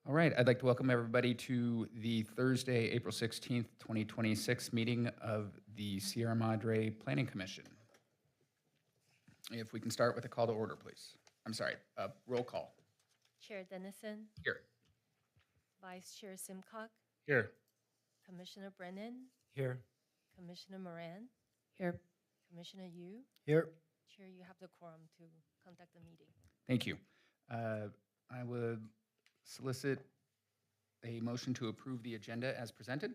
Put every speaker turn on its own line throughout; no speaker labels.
All right, I'd like to welcome everybody to the Thursday, April 16th, 2026 meeting of the Sierra Madre Planning Commission. If we can start with a call to order, please. I'm sorry, roll call.
Chair Dennison,
Here.
Vice Chair Simcock,
Here.
Commissioner Brennan,
Here.
Commissioner Moran,
Here.
Commissioner Yu.
Here.
Chair, you have the quorum to conduct the meeting.
Thank you. I would solicit a motion to approve the agenda as presented.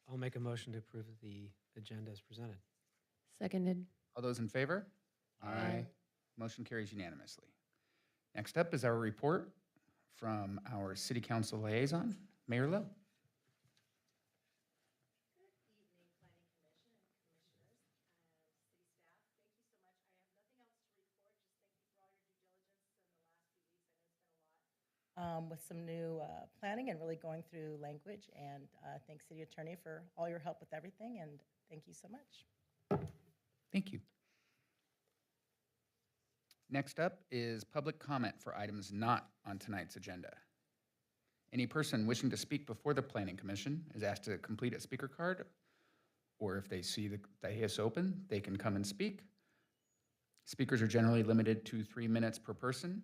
I'll make a motion to approve the agenda as presented.
Seconded.
All those in favor?
Aye.
Motion carries unanimously. Next up is our report from our City Council liaison, Mayor Lowe.
With some new planning and really going through language. And thanks, City Attorney, for all your help with everything. And thank you so much.
Thank you. Next up is public comment for items not on tonight's agenda. Any person wishing to speak before the Planning Commission is asked to complete a speaker card, or if they see the dais open, they can come and speak. Speakers are generally limited to 3 minutes per person,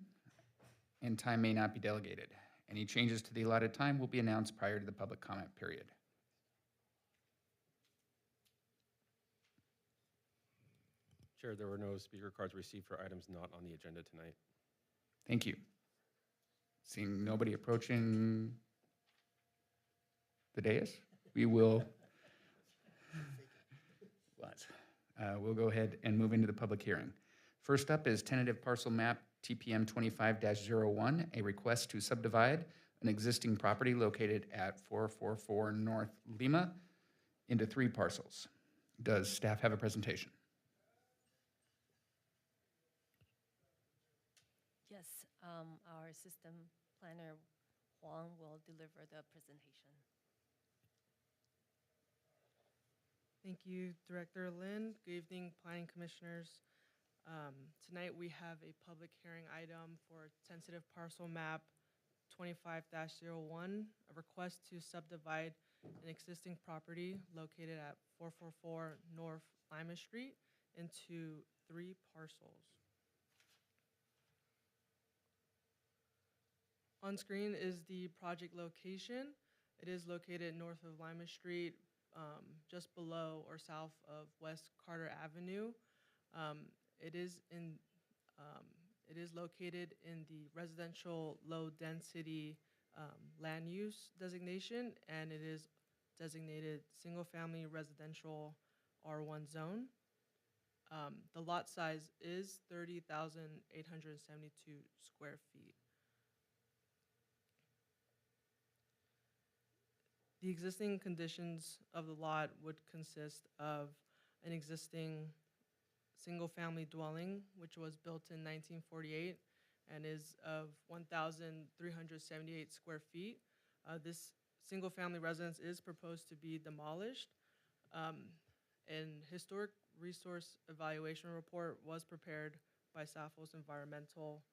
and time may not be delegated. Any changes to the allotted time will be announced prior to the public comment period.
Chair, there were no speaker cards received for items not on the agenda tonight.
Thank you. Seeing nobody approaching the dais, we will we'll go ahead and move into the public hearing. First up is tentative parcel map TPM 25-01, a request to subdivide an existing property located at 444 North Lima into 3 parcels. Does staff have a presentation?
Yes, our system planner, Huang, will deliver the presentation.
Thank you, Director Lin. Good evening, Planning Commissioners. Tonight we have a public hearing item for tentative parcel map 25-01, a request to subdivide an existing property located at 444 North Lima Street into 3 parcels. On screen is the project location. It is located north of Lima Street, just below or south of West Carter Avenue. It is located in the residential low density land use designation, and it is designated single family residential R1 zone. The lot size is 30,872 square feet. The existing conditions of the lot would consist of an existing single-family dwelling, which was built in 1948 and is of 1,378 square feet. This single-family residence is proposed to be demolished. An historic resource evaluation report was prepared by Sappho's Environmental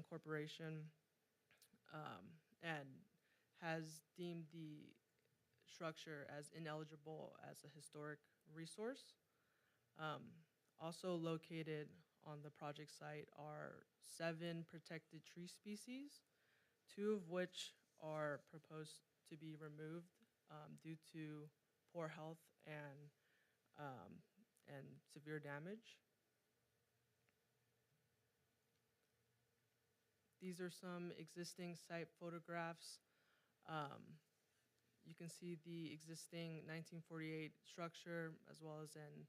Corporation and has deemed the structure as ineligible as a historic resource. Also located on the project site are 7 protected tree species, 2 of which are proposed to be removed due to poor health and severe damage. These are some existing site photographs. You can see the existing 1948 structure as well as an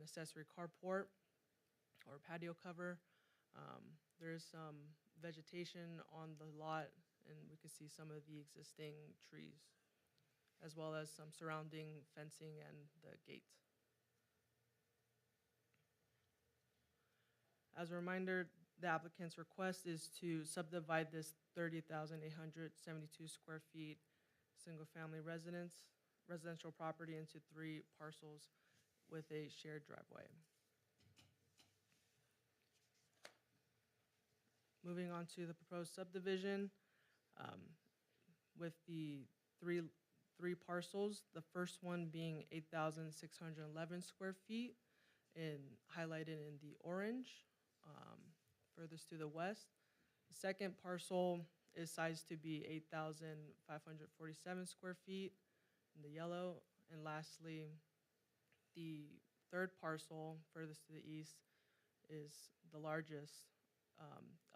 accessory carport or patio cover. There is some vegetation on the lot, and we can see some of the existing trees, as well as some surrounding fencing and the gate. As a reminder, the applicant's request is to subdivide this 30,872 square feet single-family residential property into 3 parcels with a shared driveway. Moving on to the proposed subdivision, with the three parcels, the first one being 8,611 square feet highlighted in the orange, furthest to the west. The second parcel is sized to be 8,547 square feet in the yellow. And lastly, the third parcel furthest to the east is the largest,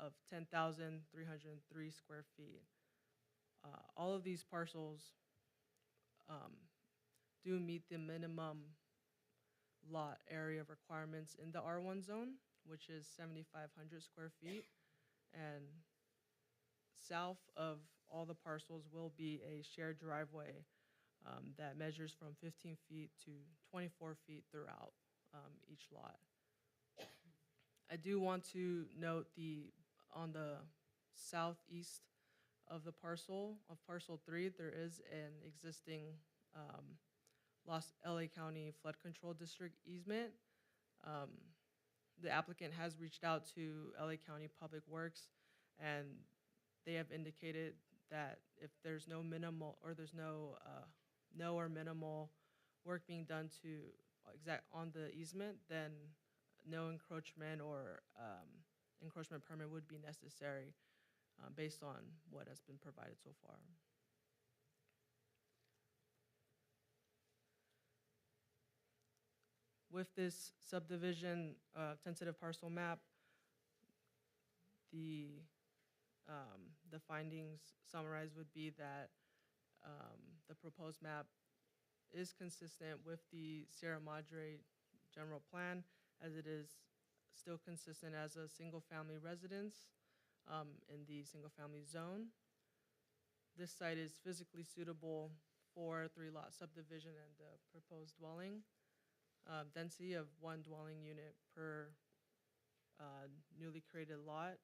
of 10,303 square feet. All of these parcels do meet the minimum lot area requirements in the R1 zone, which is 7,500 square feet. And south of all the parcels will be a shared driveway that measures from 15 feet to 24 feet throughout each lot. I do want to note on the southeast of the parcel, of parcel 3, there is an existing LA County Flood Control District easement. The applicant has reached out to LA County Public Works, and they have indicated that if there's no minimal, or there's no or minimal work being done on the easement, then no encroachment or encroachment permit would be necessary based on what has been provided so far. With this subdivision tentative parcel map, the findings summarized would be that the proposed map is consistent with the Sierra Madre general plan, as it is still consistent as a single-family residence in the single-family zone. This site is physically suitable for a 3-lot subdivision and the proposed dwelling. Density of 1 dwelling unit per newly created lot,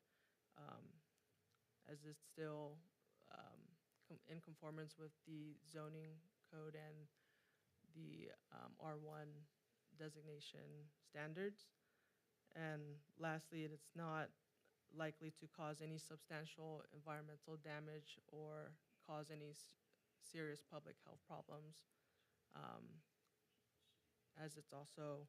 as it's still in conformance with the zoning code and the R1 designation standards. And lastly, it's not likely to cause any substantial environmental damage or cause any serious public health problems, as it's also,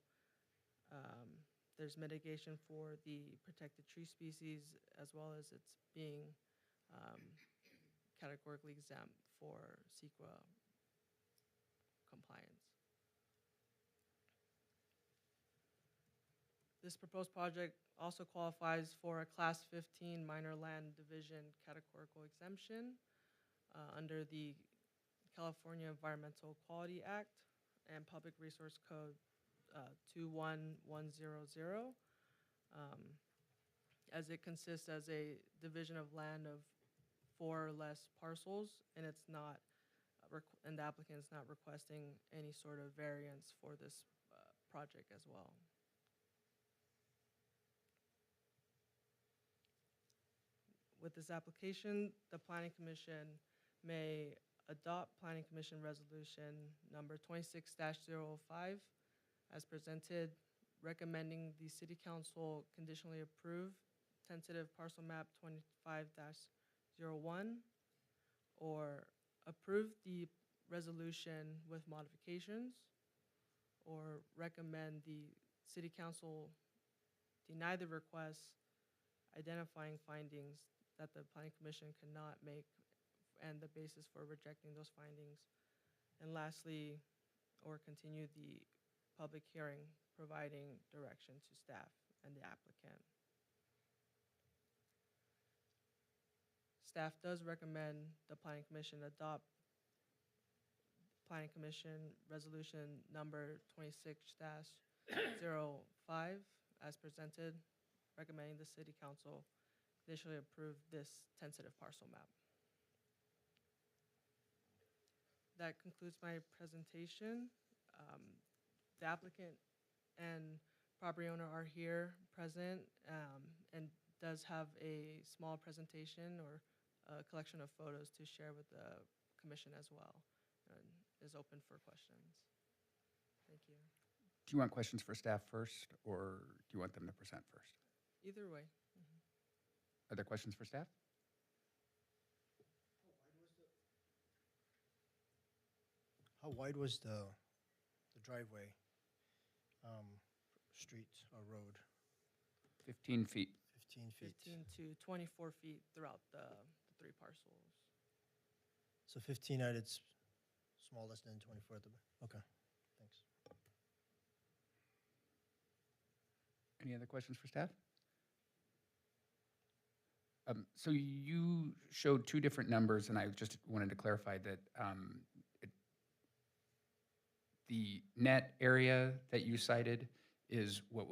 there's mitigation for the protected tree species, as well as it's being categorically exempt for CEQA compliance. This proposed project also qualifies for a Class 15 minor land division categorical exemption under the California Environmental Quality Act and Public Resource Code 21100, as it consists as a division of land of 4 or less parcels, and it's not, and the applicant is not requesting any sort of variance for this project as well. With this application, the Planning Commission may adopt Planning Commission Resolution number 26-005 as presented, recommending the City Council conditionally approve tentative parcel map 25-01, or approve the resolution with modifications, or recommend the City Council deny the request, identifying findings that the Planning Commission cannot make and the basis for rejecting those findings. And lastly, or continue the public hearing, providing direction to staff and the applicant. Staff does recommend the Planning Commission adopt Planning Commission Resolution number 26-05 as presented, recommending the City Council initially approve this tentative parcel map. That concludes my presentation. The applicant and property owner are here present, and does have a small presentation or a collection of photos to share with the commission as well, and is open for questions. Thank you.
Do you want questions for staff first, or do you want them to present first?
Either way.
Other questions for staff?
How wide was the driveway, street or road?
15 feet.
15 feet.
15 to 24 feet throughout the 3 parcels.
So 15 at its smallest and 24 at the back. Okay, thanks.
Any other questions for staff? So you showed two different numbers, and I just wanted to clarify that the net area that you cited is what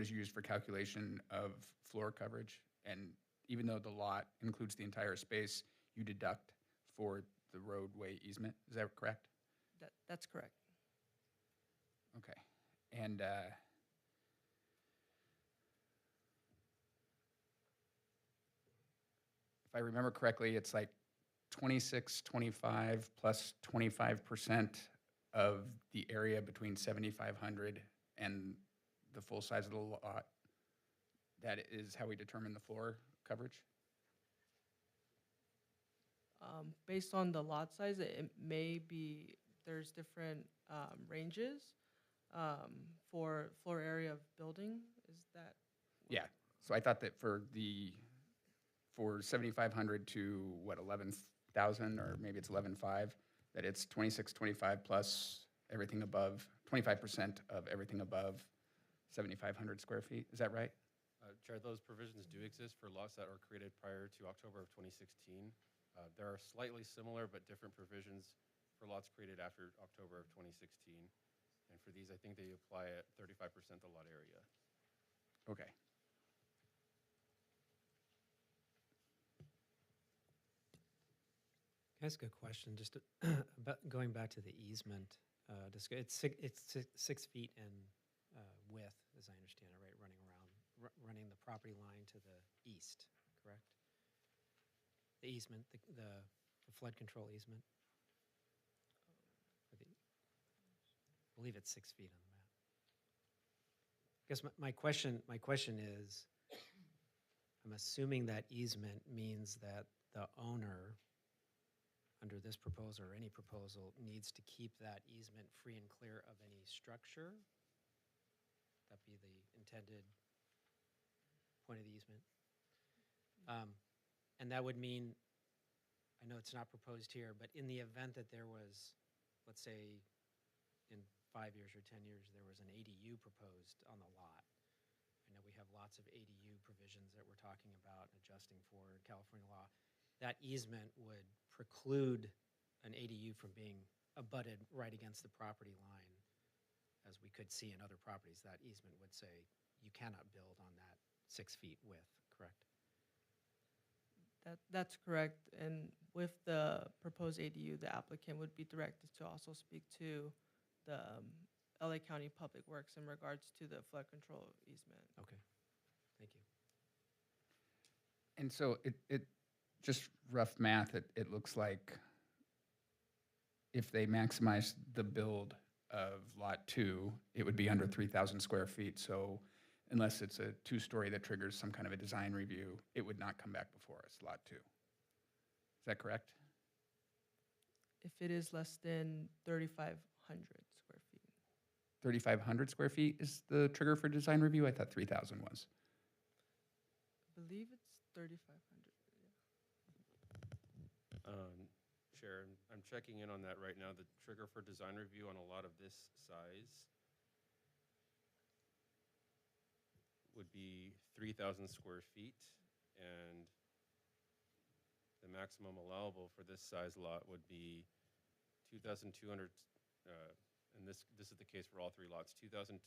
is used for calculation of floor coverage. And even though the lot includes the entire space, you deduct for the roadway easement. Is that correct?
That's correct.
Okay. And if I remember correctly, it's like 26, 25 plus 25% of the area between 7,500 and the full size of the lot. That is how we determine the floor coverage?
Based on the lot size, it may be, there's different ranges for floor area of building. Is that?
Yeah. So I thought that for 7,500 to what, 11,000, or maybe it's 11,500, that it's 26, 25 plus everything above, 25% of everything above 7,500 square feet. Is that right?
Chair, those provisions do exist for lots that were created prior to October of 2016. There are slightly similar but different provisions for lots created after October of 2016. And for these, I think they apply at 35% the lot area.
Okay.
Can I ask a question, just about going back to the easement? It's 6 feet in width, as I understand it, right, running the property line to the east, correct? The easement, the flood control easement? I believe it's 6 feet on the map. I guess my question is, I'm assuming that easement means that the owner, under this proposal or any proposal, needs to keep that easement free and clear of any structure? That be the intended point of the easement? And that would mean, I know it's not proposed here, but in the event that there was, let's say, in 5 years or 10 years, there was an ADU proposed on the lot. I know we have lots of ADU provisions that we're talking about and adjusting for in California law. That easement would preclude an ADU from being abutted right against the property line, as we could see in other properties. That easement would say you cannot build on that 6 feet width, correct?
That's correct. And with the proposed ADU, the applicant would be directed to also speak to the LA County Public Works in regards to the flood control easement.
Okay, thank you.
And so it just rough math, it looks like if they maximize the build of Lot 2, it would be under 3,000 square feet. So unless it's a two-story that triggers some kind of a design review, it would not come back before us, Lot 2. Is that correct?
If it is less than 3,500 square feet.
3,500 square feet is the trigger for design review? I thought 3,000 was.
I believe it's 3,500.
Chair, I'm checking in on that right now. The trigger for design review on a lot of this size would be 3,000 square feet, and the maximum allowable for this size lot would be 2,200, and this is the case for all 3 lots, 2,225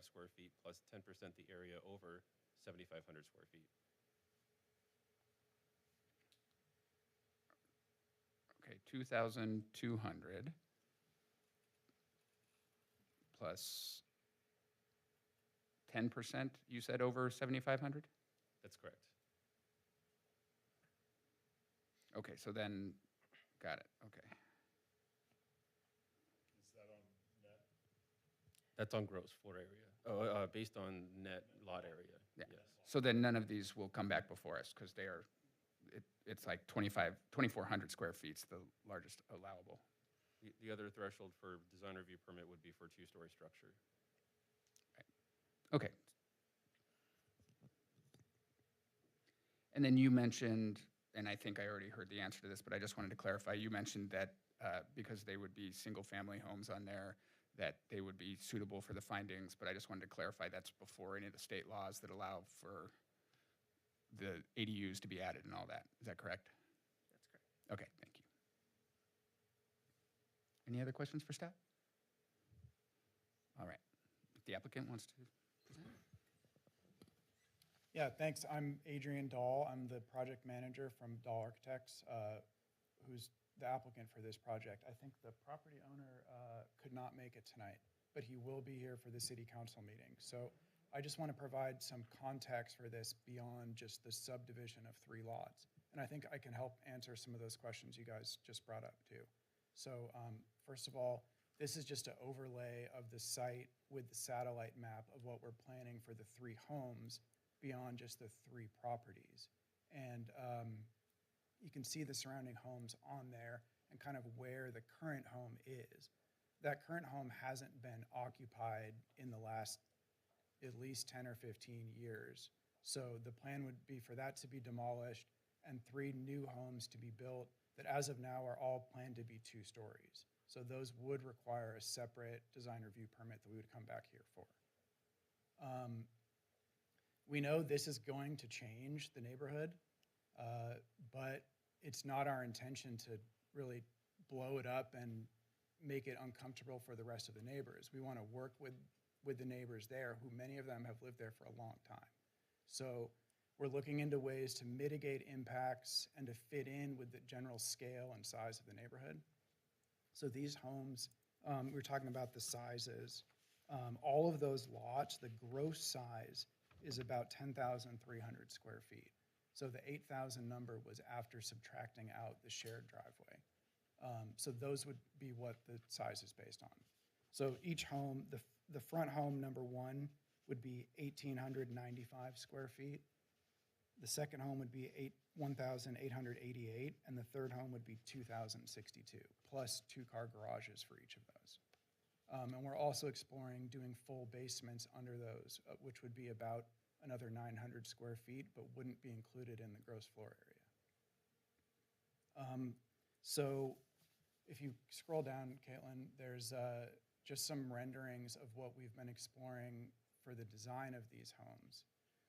square feet plus 10% the area over 7,500 square feet.
Okay, 2,200 plus 10%, you said over 7,500?
That's correct.
Okay, so then, got it, okay.
That's on gross floor area. Oh, based on net lot area.
Yeah.
Yes.
So then none of these will come back before us because it's like 2,400 square feet's the largest allowable.
The other threshold for design review permit would be for two-story structure.
Okay. And then you mentioned, and I think I already heard the answer to this, but I just wanted to clarify, you mentioned that because they would be single-family homes on there, that they would be suitable for the findings, but I just wanted to clarify that's before any of the state laws that allow for the ADUs to be added and all that. Is that correct?
That's correct.
Okay, thank you. Any other questions for staff? All right. If the applicant wants to present.
Yeah, thanks. I'm Adrian Dahl. I'm the project manager from Dahl Architects, who's the applicant for this project. I think the property owner could not make it tonight, but he will be here for the city council meeting. So I just want to provide some context for this beyond just the subdivision of 3 lots. And I think I can help answer some of those questions you guys just brought up too. So first of all, this is just an overlay of the site with the satellite map of what we're planning for the 3 homes beyond just the 3 properties. And you can see the surrounding homes on there and kind of where the current home is. That current home hasn't been occupied in the last at least 10 or 15 years. So the plan would be for that to be demolished and 3 new homes to be built that as of now are all planned to be 2 stories. So those would require a separate design review permit that we would come back here for. We know this is going to change the neighborhood, but it's not our intention to really blow it up and make it uncomfortable for the rest of the neighbors. We want to work with the neighbors there, who many of them have lived there for a long time. So we're looking into ways to mitigate impacts and to fit in with the general scale and size of the neighborhood. So these homes, we were talking about the sizes. All of those lots, the gross size is about 10,300 square feet. So the 8,000 number was after subtracting out the shared driveway. So those would be what the size is based on. So each home, the front home, number 1, would be 1,895 square feet. The second home would be 1,888, and the third home would be 2,062, plus 2-car garages for each of those. And we're also exploring doing full basements under those, which would be about another 900 square feet, but wouldn't be included in the gross floor area. So if you scroll down, Caitlin, there's just some renderings of what we've been exploring for the design of these homes.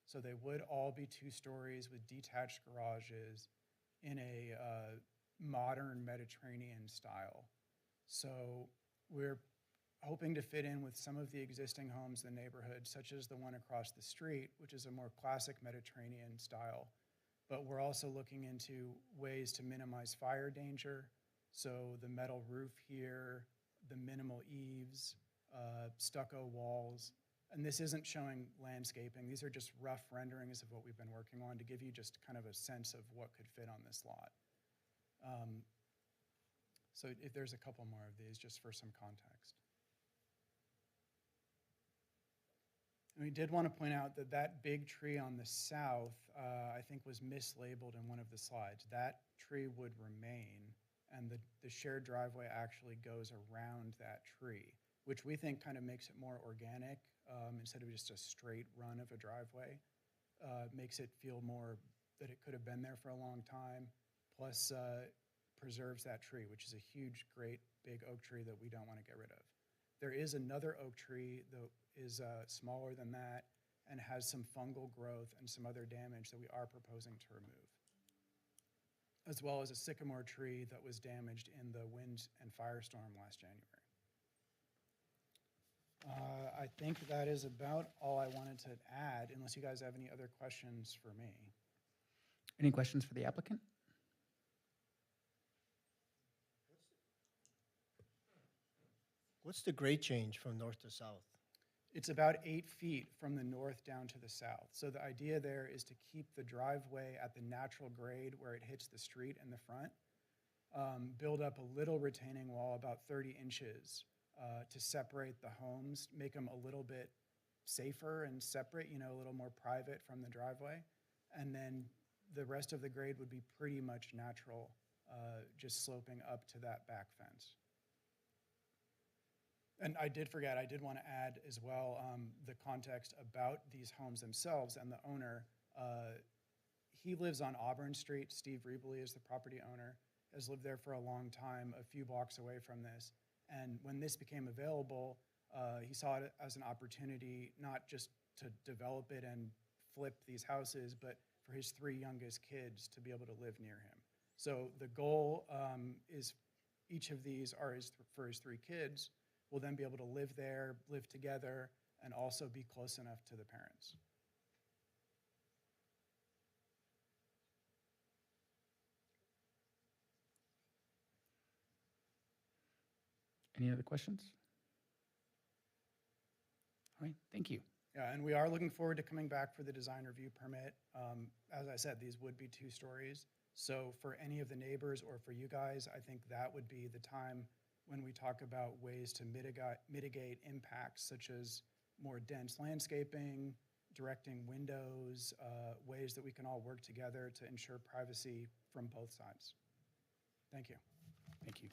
So they would all be 2 stories with detached garages in a modern Mediterranean style. So we're hoping to fit in with some of the existing homes in the neighborhood, such as the one across the street, which is a more classic Mediterranean style. But we're also looking into ways to minimize fire danger. So the metal roof here, the minimal eaves, stucco walls. And this isn't showing landscaping. These are just rough renderings of what we've been working on to give you just kind of a sense of what could fit on this lot. So if there's a couple more of these, just for some context. And we did want to point out that that big tree on the south, I think, was mislabeled in one of the slides. That tree would remain, and the shared driveway actually goes around that tree, which we think kind of makes it more organic instead of just a straight run of a driveway. Makes it feel more that it could have been there for a long time, plus preserves that tree, which is a huge, great, big oak tree that we don't want to get rid of. There is another oak tree that is smaller than that and has some fungal growth and some other damage that we are proposing to remove, as well as a sycamore tree that was damaged in the wind and firestorm last January. I think that is about all I wanted to add, unless you guys have any other questions for me.
Any questions for the applicant?
What's the grade change from north to south?
It's about 8 feet from the north down to the south. So the idea there is to keep the driveway at the natural grade where it hits the street in the front, build up a little retaining wall about 30 inches to separate the homes, make them a little bit safer and separate, you know, a little more private from the driveway. And then the rest of the grade would be pretty much natural, just sloping up to that back fence. And I did forget, I did want to add as well the context about these homes themselves and the owner. He lives on Auburn Street. Steve Riebele is the property owner, has lived there for a long time, a few blocks away from this. And when this became available, he saw it as an opportunity not just to develop it and flip these houses, but for his 3 youngest kids to be able to live near him. So the goal is each of these are for his 3 kids, will then be able to live there, live together, and also be close enough to the parents.
Any other questions? All right, thank you.
Yeah, and we are looking forward to coming back for the design review permit. As I said, these would be 2 stories. So for any of the neighbors or for you guys, I think that would be the time when we talk about ways to mitigate impacts such as more dense landscaping, directing windows, ways that we can all work together to ensure privacy from both sides. Thank you.
Thank you.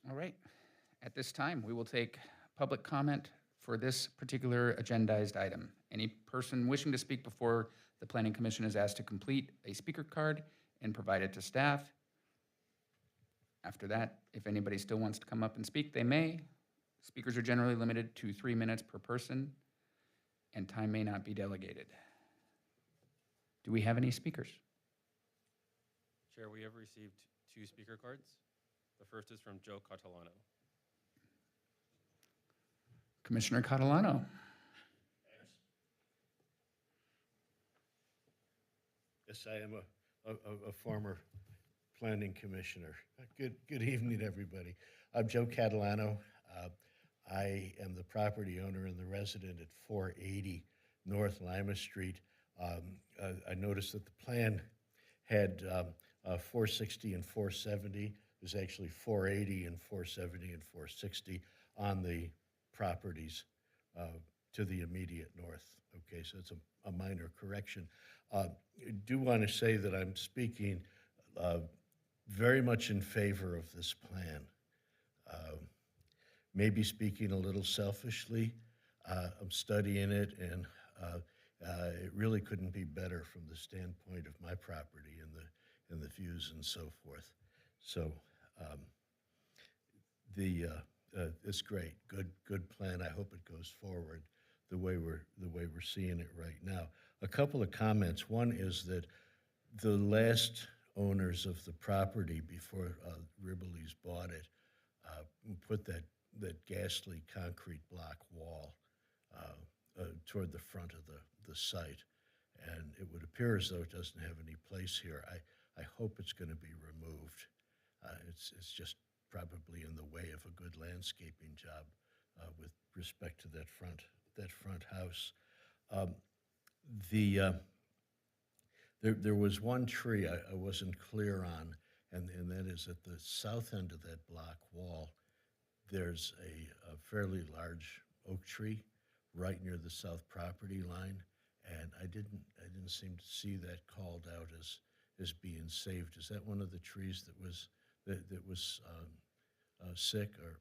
All right. At this time, we will take public comment for this particular agendized item. Any person wishing to speak before the Planning Commission is asked to complete a speaker card and provide it to staff. After that, if anybody still wants to come up and speak, they may. Speakers are generally limited to 3 minutes per person, and time may not be delegated. Do we have any speakers?
Chair, we have received 2 speaker cards. The first is from Joe Catalano.
Commissioner Catalano.
Yes, I am a former planning commissioner. Good evening, everybody. I'm Joe Catalano. I am the property owner and the resident at 480 North Lima Street. I noticed that the plan had 460 and 470. There's actually 480 and 470 and 460 on the properties to the immediate north. Okay, so it's a minor correction. I do want to say that I'm speaking very much in favor of this plan. Maybe speaking a little selfishly, I'm studying it, and it really couldn't be better from the standpoint of my property and the views and so forth. So it's great, good plan. I hope it goes forward the way we're seeing it right now. A couple of comments. One is that the last owners of the property before Ribbley's bought it put that ghastly concrete block wall toward the front of the site, and it would appear as though it doesn't have any place here. I hope it's going to be removed. It's just probably in the way of a good landscaping job with respect to that front house. There was one tree I wasn't clear on, and that is at the south end of that block wall. There's a fairly large oak tree right near the south property line, and I didn't seem to see that called out as being saved. Is that one of the trees that was sick, or?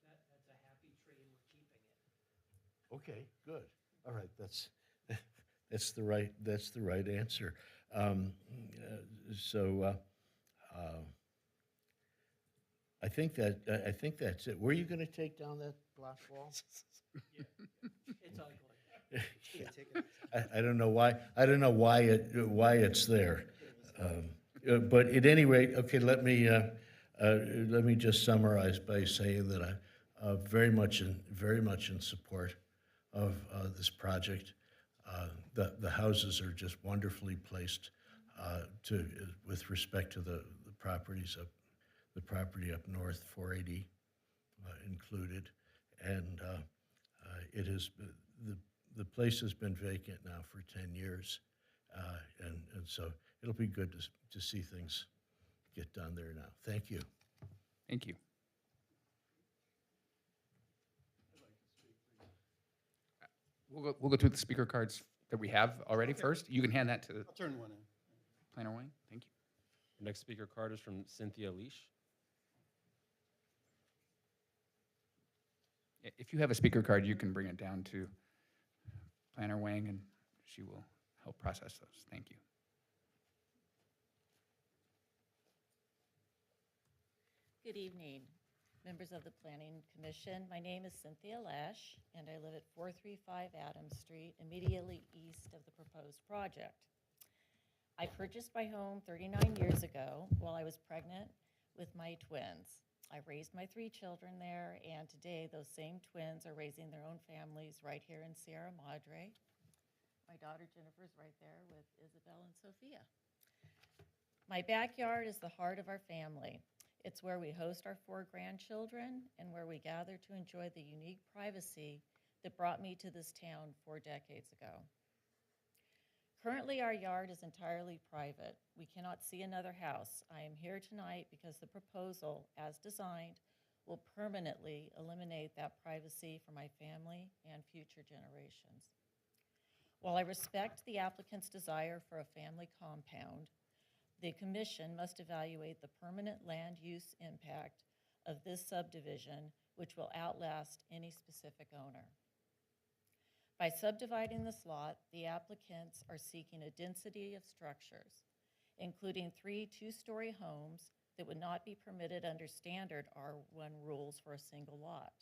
That's a happy tree, and we're keeping it.
Okay, good. All right, that's the right answer. I think that's it. Were you going to take down that block wall?
Yeah, it's ugly.
Yeah. I don't know why. I don't know why it's there. But at any rate, okay. Let me just summarize by saying that I'm very much in support of this project. The houses are just wonderfully placed with respect to the properties up. The property up north, 480 included, and it has the place has been vacant now for 10 years, and so it'll be good to see things get done there now. Thank you.
Thank you. We'll go through the speaker cards that we have already first. You can hand that to
I'll turn one in.
Planner Wayne. Thank you.
The next speaker card is from Cynthia Leash.
If you have a speaker card, you can bring it down to Planner Wang, and she will help process those. Thank you.
Good evening, members of the Planning Commission. My name is Cynthia Lash, and I live at 435 Adams Street, immediately east of the proposed project. I purchased my home 39 years ago while I was pregnant with my twins. I raised my 3 children there, and today those same twins are raising their own families right here in Sierra Madre. My daughter Jennifer's right there with Isabel and Sophia. My backyard is the heart of our family. It's where we host our 4 grandchildren and where we gather to enjoy the unique privacy that brought me to this town 4 decades ago. Currently, our yard is entirely private. We cannot see another house. I am here tonight because the proposal, as designed, will permanently eliminate that privacy for my family and future generations. While I respect the applicant's desire for a family compound, the commission must evaluate the permanent land use impact of this subdivision, which will outlast any specific owner. By subdividing this lot, the applicants are seeking a density of structures, including 3 two-story homes that would not be permitted under standard R1 rules for a single lot.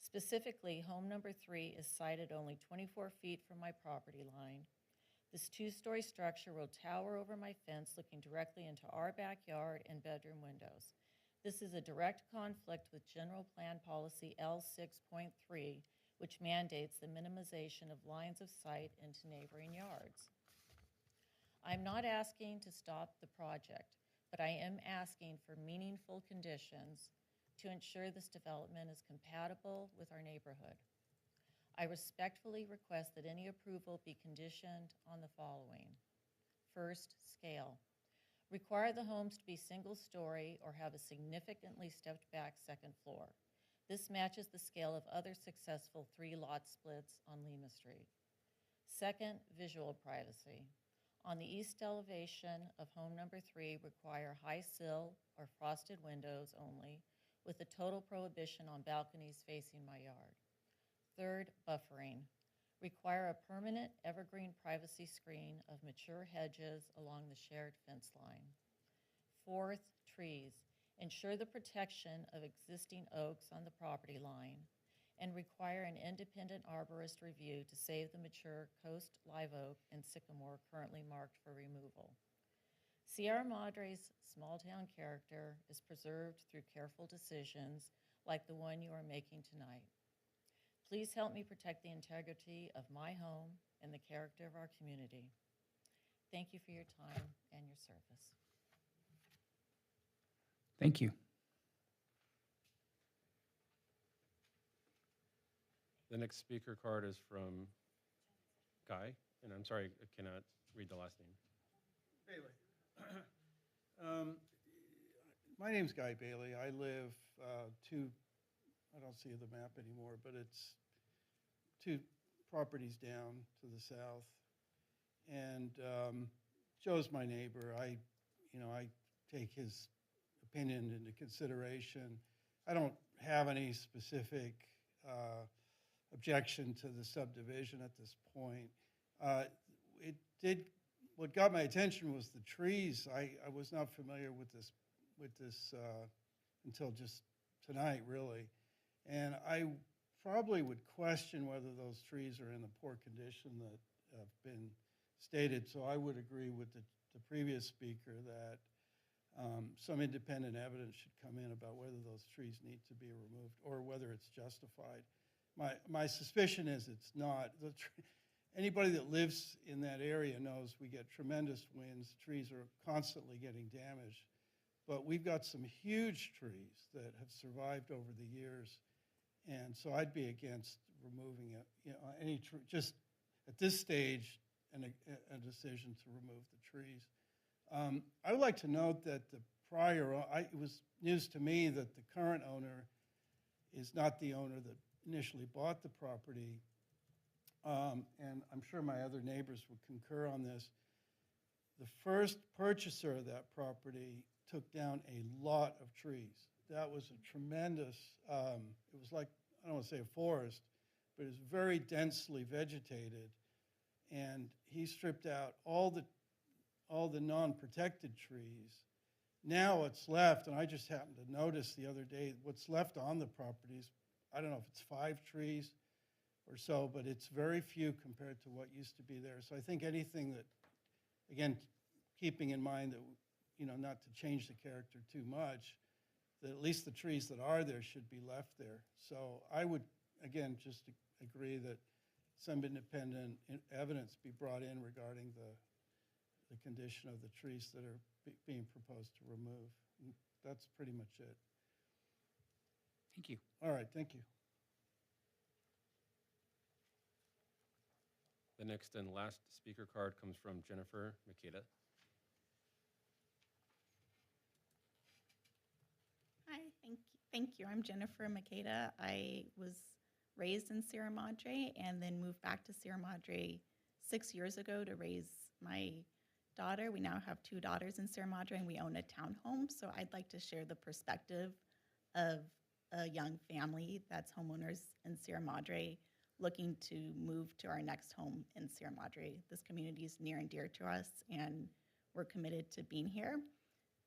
Specifically, home number 3 is sited only 24 feet from my property line. This 2-story structure will tower over my fence, looking directly into our backyard and bedroom windows. This is a direct conflict with General Plan Policy L6.3, which mandates the minimization of lines of sight into neighboring yards. I'm not asking to stop the project, but I am asking for meaningful conditions to ensure this development is compatible with our neighborhood. I respectfully request that any approval be conditioned on the following. First, scale. Require the homes to be single-story or have a significantly stepped-back second floor. This matches the scale of other successful 3-lot splits on Lima Street. Second, visual privacy. On the east elevation of home number 3, require high sill or frosted windows only, with a total prohibition on balconies facing my yard. Third, buffering. Require a permanent evergreen privacy screen of mature hedges along the shared fence line. Fourth, trees. Ensure the protection of existing oaks on the property line and require an independent arborist review to save the mature coast live oak and sycamore currently marked for removal. Sierra Madre's small-town character is preserved through careful decisions like the one you are making tonight. Please help me protect the integrity of my home and the character of our community. Thank you for your time and your service.
Thank you.
The next speaker card is from Guy, and I'm sorry, I cannot read the last name.
Bailey. My name's Guy Bailey. I live I don't see the map anymore, but it's 2 properties down to the south. And Joe's my neighbor. I take his opinion into consideration. I don't have any specific objection to the subdivision at this point. What got my attention was the trees. I was not familiar with this until just tonight, really. And I probably would question whether those trees are in the poor condition that have been stated. So I would agree with the previous speaker that some independent evidence should come in about whether those trees need to be removed or whether it's justified. My suspicion is it's not. Anybody that lives in that area knows we get tremendous winds. Trees are constantly getting damaged. But we've got some huge trees that have survived over the years. And so I'd be against removing it, any tree, just at this stage, a decision to remove the trees. I would like to note that the it was news to me that the current owner is not the owner that initially bought the property. And I'm sure my other neighbors would concur on this. The first purchaser of that property took down a lot of trees. That was a tremendous, it was like, I don't want to say a forest, but it was very densely vegetated. And he stripped out all the non-protected trees. Now what's left, and I just happened to notice the other day, what's left on the properties, I don't know if it's 5 trees or so, but it's very few compared to what used to be there. So I think anything that, again, keeping in mind that, not to change the character too much, that at least the trees that are there should be left there. So I would, again, just agree that some independent evidence be brought in regarding the condition of the trees that are being proposed to remove. And that's pretty much it.
Thank you.
All right, thank you.
The next and last speaker card comes from Jennifer Makeda.
Hi, thank you. I'm Jennifer Makeda. I was raised in Sierra Madre and then moved back to Sierra Madre 6 years ago to raise my daughter. We now have 2 daughters in Sierra Madre and we own a townhome. So I'd like to share the perspective of a young family that's homeowners in Sierra Madre looking to move to our next home in Sierra Madre. This community is near and dear to us and we're committed to being here.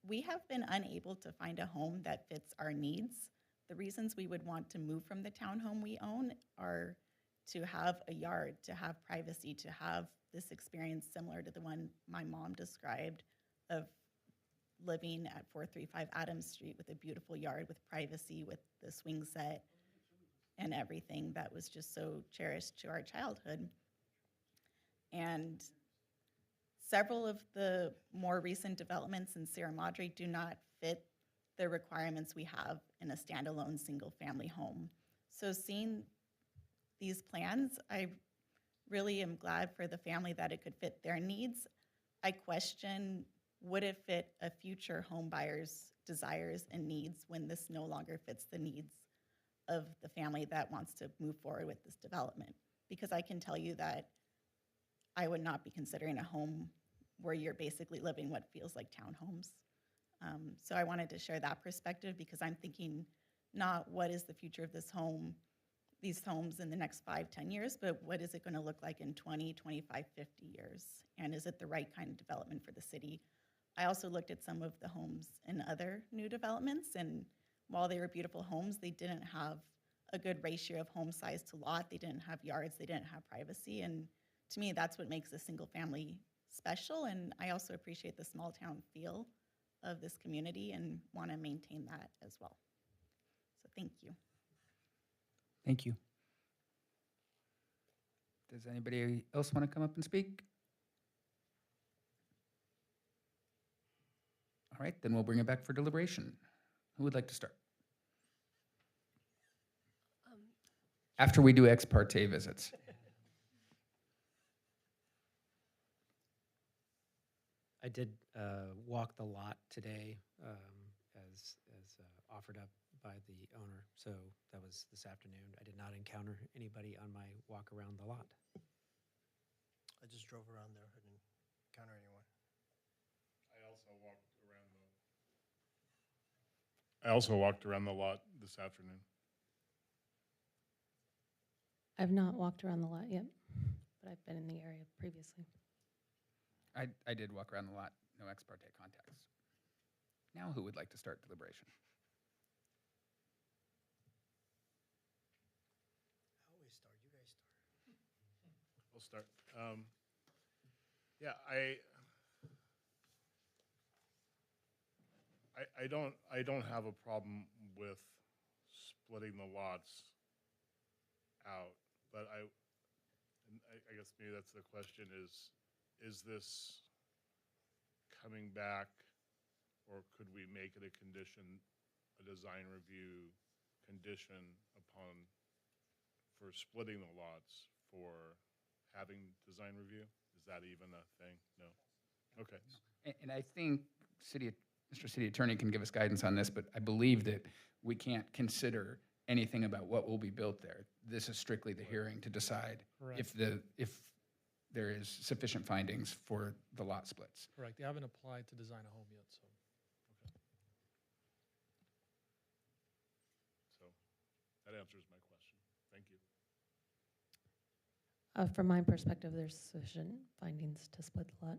We have been unable to find a home that fits our needs. The reasons we would want to move from the townhome we own are to have a yard, to have privacy, to have this experience similar to the one my mom described of living at 435 Adams Street with a beautiful yard with privacy, with the swing set and everything that was just so cherished to our childhood. And several of the more recent developments in Sierra Madre do not fit the requirements we have in a standalone single-family home. So seeing these plans, I really am glad for the family that it could fit their needs. I question, would it fit a future home buyer's desires and needs when this no longer fits the needs of the family that wants to move forward with this development? Because I can tell you that I would not be considering a home where you're basically living what feels like townhomes. So I wanted to share that perspective because I'm thinking not what is the future of this home, these homes in the next 5-10 years, but what is it going to look like in 20, 25, 50 years? And is it the right kind of development for the city? I also looked at some of the homes in other new developments, and while they were beautiful homes, they didn't have a good ratio of home size to lot. They didn't have yards, they didn't have privacy. And to me, that's what makes a single family special. And I also appreciate the small town feel of this community and want to maintain that as well. So thank you.
Thank you. Does anybody else want to come up and speak? All right, then we'll bring it back for deliberation. Who would like to start? After we do ex parte visits.
I did walk the lot today as offered up by the owner, so that was this afternoon. I did not encounter anybody on my walk around the lot.
I just drove around there. I didn't encounter anyone.
I also walked around the lot this afternoon.
I've not walked around the lot yet, but I've been in the area previously.
I did walk around the lot, no ex parte contacts. Now who would like to start deliberation?
I always start. You guys start.
I'll start. Yeah, I don't have a problem with splitting the lots out, but I guess maybe that's the question is this coming back, or could we make it a condition, a design review condition upon, for splitting the lots, for having design review? Is that even a thing? No? Okay.
And I think City Mr. City Attorney can give us guidance on this, but I believe that we can't consider anything about what will be built there. This is strictly the hearing to decide
Correct.
if there is sufficient findings for the lot splits.
Correct. They haven't applied to design a home yet, so.
So that answers my question. Thank you.
From my perspective, there's sufficient findings to split the lot.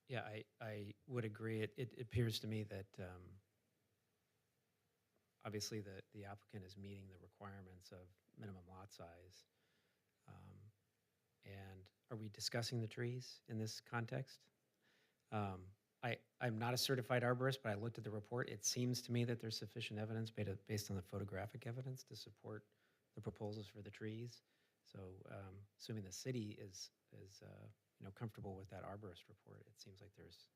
Yeah, I would agree. It appears to me that obviously the applicant is meeting the requirements of minimum lot size. And are we discussing the trees in this context? I'm not a certified arborist, but I looked at the report. It seems to me that there's sufficient evidence based on the photographic evidence to support the proposals for the trees. So assuming the city is comfortable with that arborist report, it seems like there's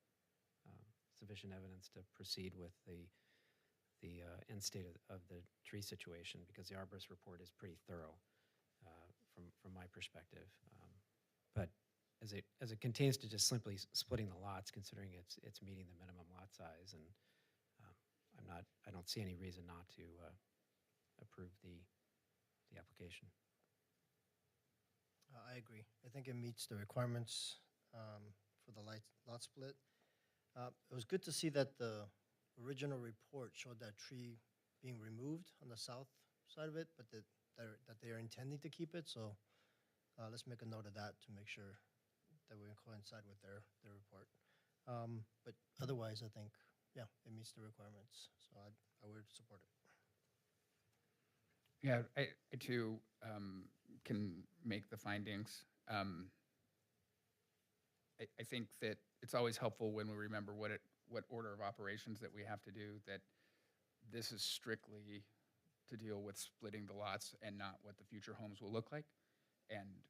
sufficient evidence to proceed with the end state of the tree situation, because the arborist report is pretty thorough from my perspective. But as it contains to just simply splitting the lots, considering it's meeting the minimum lot size, and I don't see any reason not to approve the application.
I agree. I think it meets the requirements for the lot split. It was good to see that the original report showed that tree being removed on the south side of it, but that they are intending to keep it. So let's make a note of that to make sure that we coincide with their report. But otherwise, I think, yeah, it meets the requirements. So I would support it.
Yeah, I too can make the findings. I think that it's always helpful when we remember what order of operations that we have to do, that this is strictly to deal with splitting the lots and not what the future homes will look like. And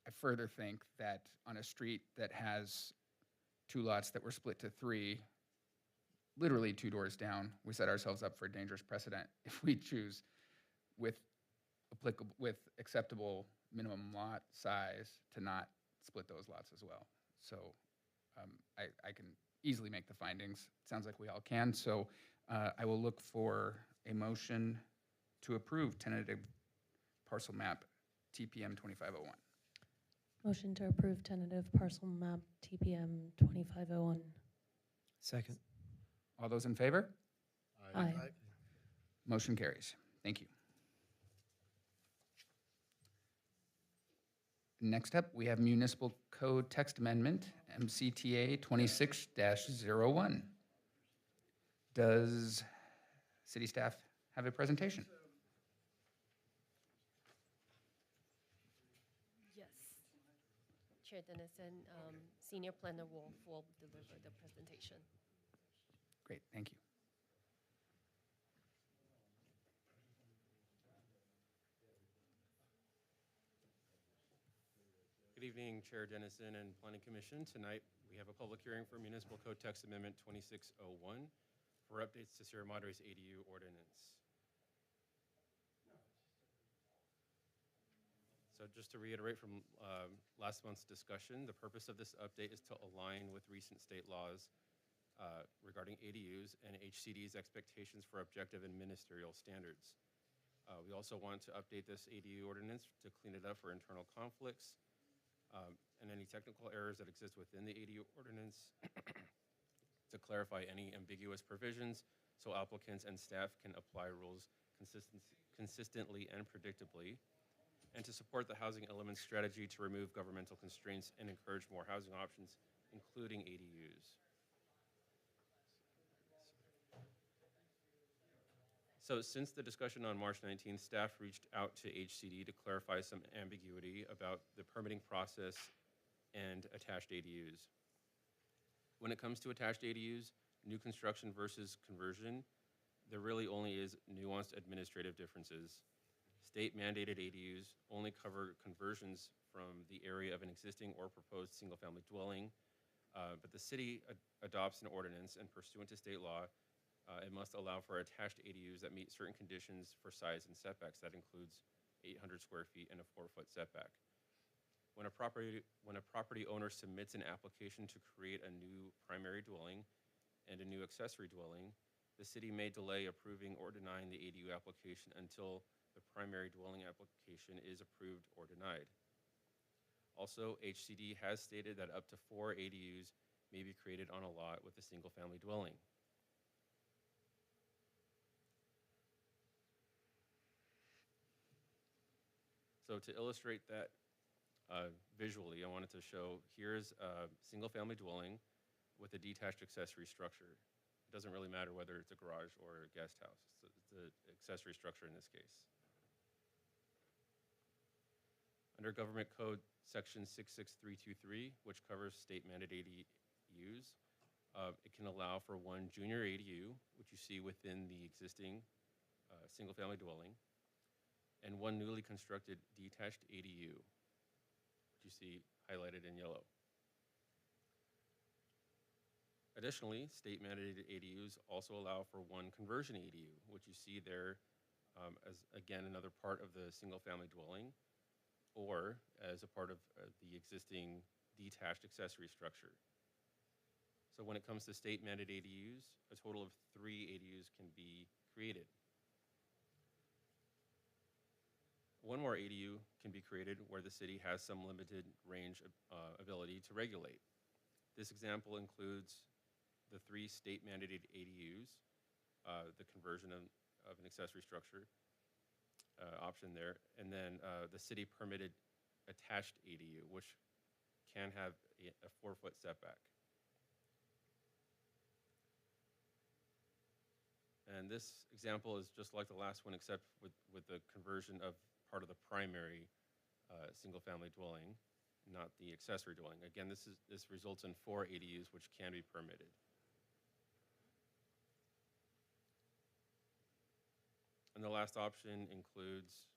I further think that on a street that has 2 lots that were split to 3, literally 2 doors down, we set ourselves up for a dangerous precedent if we choose with acceptable minimum lot size to not split those lots as well. So I can easily make the findings. It sounds like we all can. So I will look for a motion to approve tentative parcel map TPM 2501.
Motion to approve tentative parcel map TPM 2501.
Second.
All those in favor?
Aye.
Motion carries. Thank you. Next up, we have Municipal Code Text Amendment, MCTA 26-01. Does city staff have a presentation?
Yes. Chair Dennison, Senior Planner Wolf will deliver the presentation.
Great, thank you.
Good evening, Chair Dennison and Planning Commission. Tonight, we have a public hearing for Municipal Code Text Amendment 2601 for updates to Sierra Madre's ADU ordinance. So just to reiterate from last month's discussion, the purpose of this update is to align with recent state laws regarding ADUs and HCD's expectations for objective and ministerial standards. We also want to update this ADU ordinance to clean it up for internal conflicts and any technical errors that exist within the ADU ordinance, to clarify any ambiguous provisions so applicants and staff can apply rules consistently and predictably, and to support the housing element strategy to remove governmental constraints and encourage more housing options, including ADUs. So since the discussion on March 19th, staff reached out to HCD to clarify some ambiguity about the permitting process and attached ADUs. When it comes to attached ADUs, new construction versus conversion, there really only is nuanced administrative differences. State-mandated ADUs only cover conversions from the area of an existing or proposed single-family dwelling, but the city adopts an ordinance, and pursuant to state law, it must allow for attached ADUs that meet certain conditions for size and setbacks. That includes 800 square feet and a 4-foot setback. When a property owner submits an application to create a new primary dwelling and a new accessory dwelling, the city may delay approving or denying the ADU application until the primary dwelling application is approved or denied. Also, HCD has stated that up to 4 ADUs may be created on a lot with a single-family dwelling. So to illustrate that visually, I wanted to show here's a single-family dwelling with a detached accessory structure. It doesn't really matter whether it's a garage or a guest house. It's the accessory structure in this case. Under Government Code Section 66323, which covers state-mandated ADUs, it can allow for 1 junior ADU, which you see within the existing single-family dwelling, and 1 newly constructed detached ADU, which you see highlighted in yellow. Additionally, state-mandated ADUs also allow for 1 conversion ADU, which you see there as, again, another part of the single-family dwelling, or as a part of the existing detached accessory structure. So when it comes to state-mandated ADUs, a total of 3 ADUs can be created. 1 more ADU can be created where the city has some limited range ability to regulate. This example includes the 3 state-mandated ADUs, the conversion of an accessory structure option there, and then the city permitted attached ADU, which can have a 4-foot setback. And this example is just like the last one, except with the conversion of part of the primary single-family dwelling, not the accessory dwelling. Again, this results in 4 ADUs, which can be permitted. And the last option includes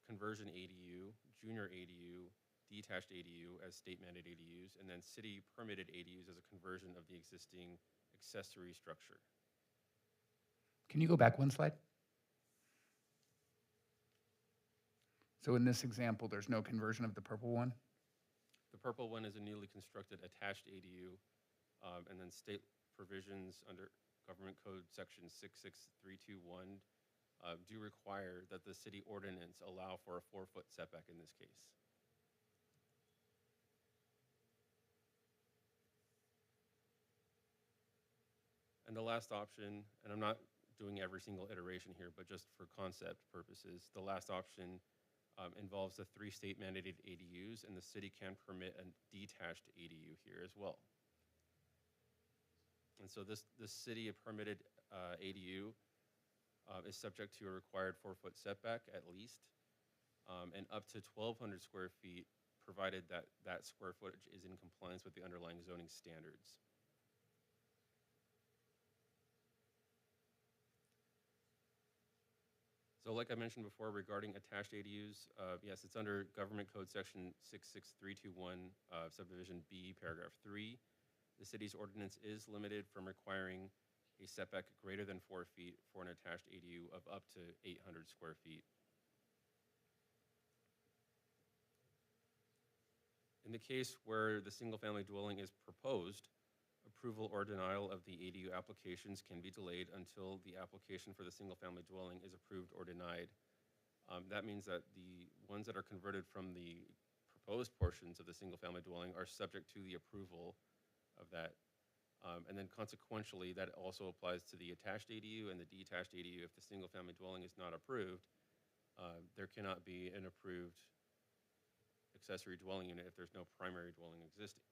conversion ADU, junior ADU, detached ADU as state-mandated ADUs, and then city-permitted ADUs as a conversion of the existing accessory structure.
Can you go back 1 slide? So in this example, there's no conversion of the purple one?
The purple one is a newly constructed attached ADU, and then state provisions under Government Code Section 66321 do require that the city ordinance allow for a 4-foot setback in this case. And the last option, and I'm not doing every single iteration here, but just for concept purposes, the last option involves the 3 state-mandated ADUs, and the city can permit a detached ADU here as well. And so this city permitted ADU is subject to a required 4-foot setback at least, and up to 1,200 square feet, provided that that square footage is in compliance with the underlying zoning standards. So like I mentioned before, regarding attached ADUs, yes, it's under Government Code Section 66321, Subdivision B, Paragraph 3. The city's ordinance is limited from requiring a setback greater than 4 feet for an attached ADU of up to 800 square feet. In the case where the single-family dwelling is proposed, approval or denial of the ADU applications can be delayed until the application for the single-family dwelling is approved or denied. That means that the ones that are converted from the proposed portions of the single-family dwelling are subject to the approval of that. And then consequentially, that also applies to the attached ADU and the detached ADU. If the single-family dwelling is not approved, there cannot be an approved accessory dwelling unit if there's no primary dwelling existing.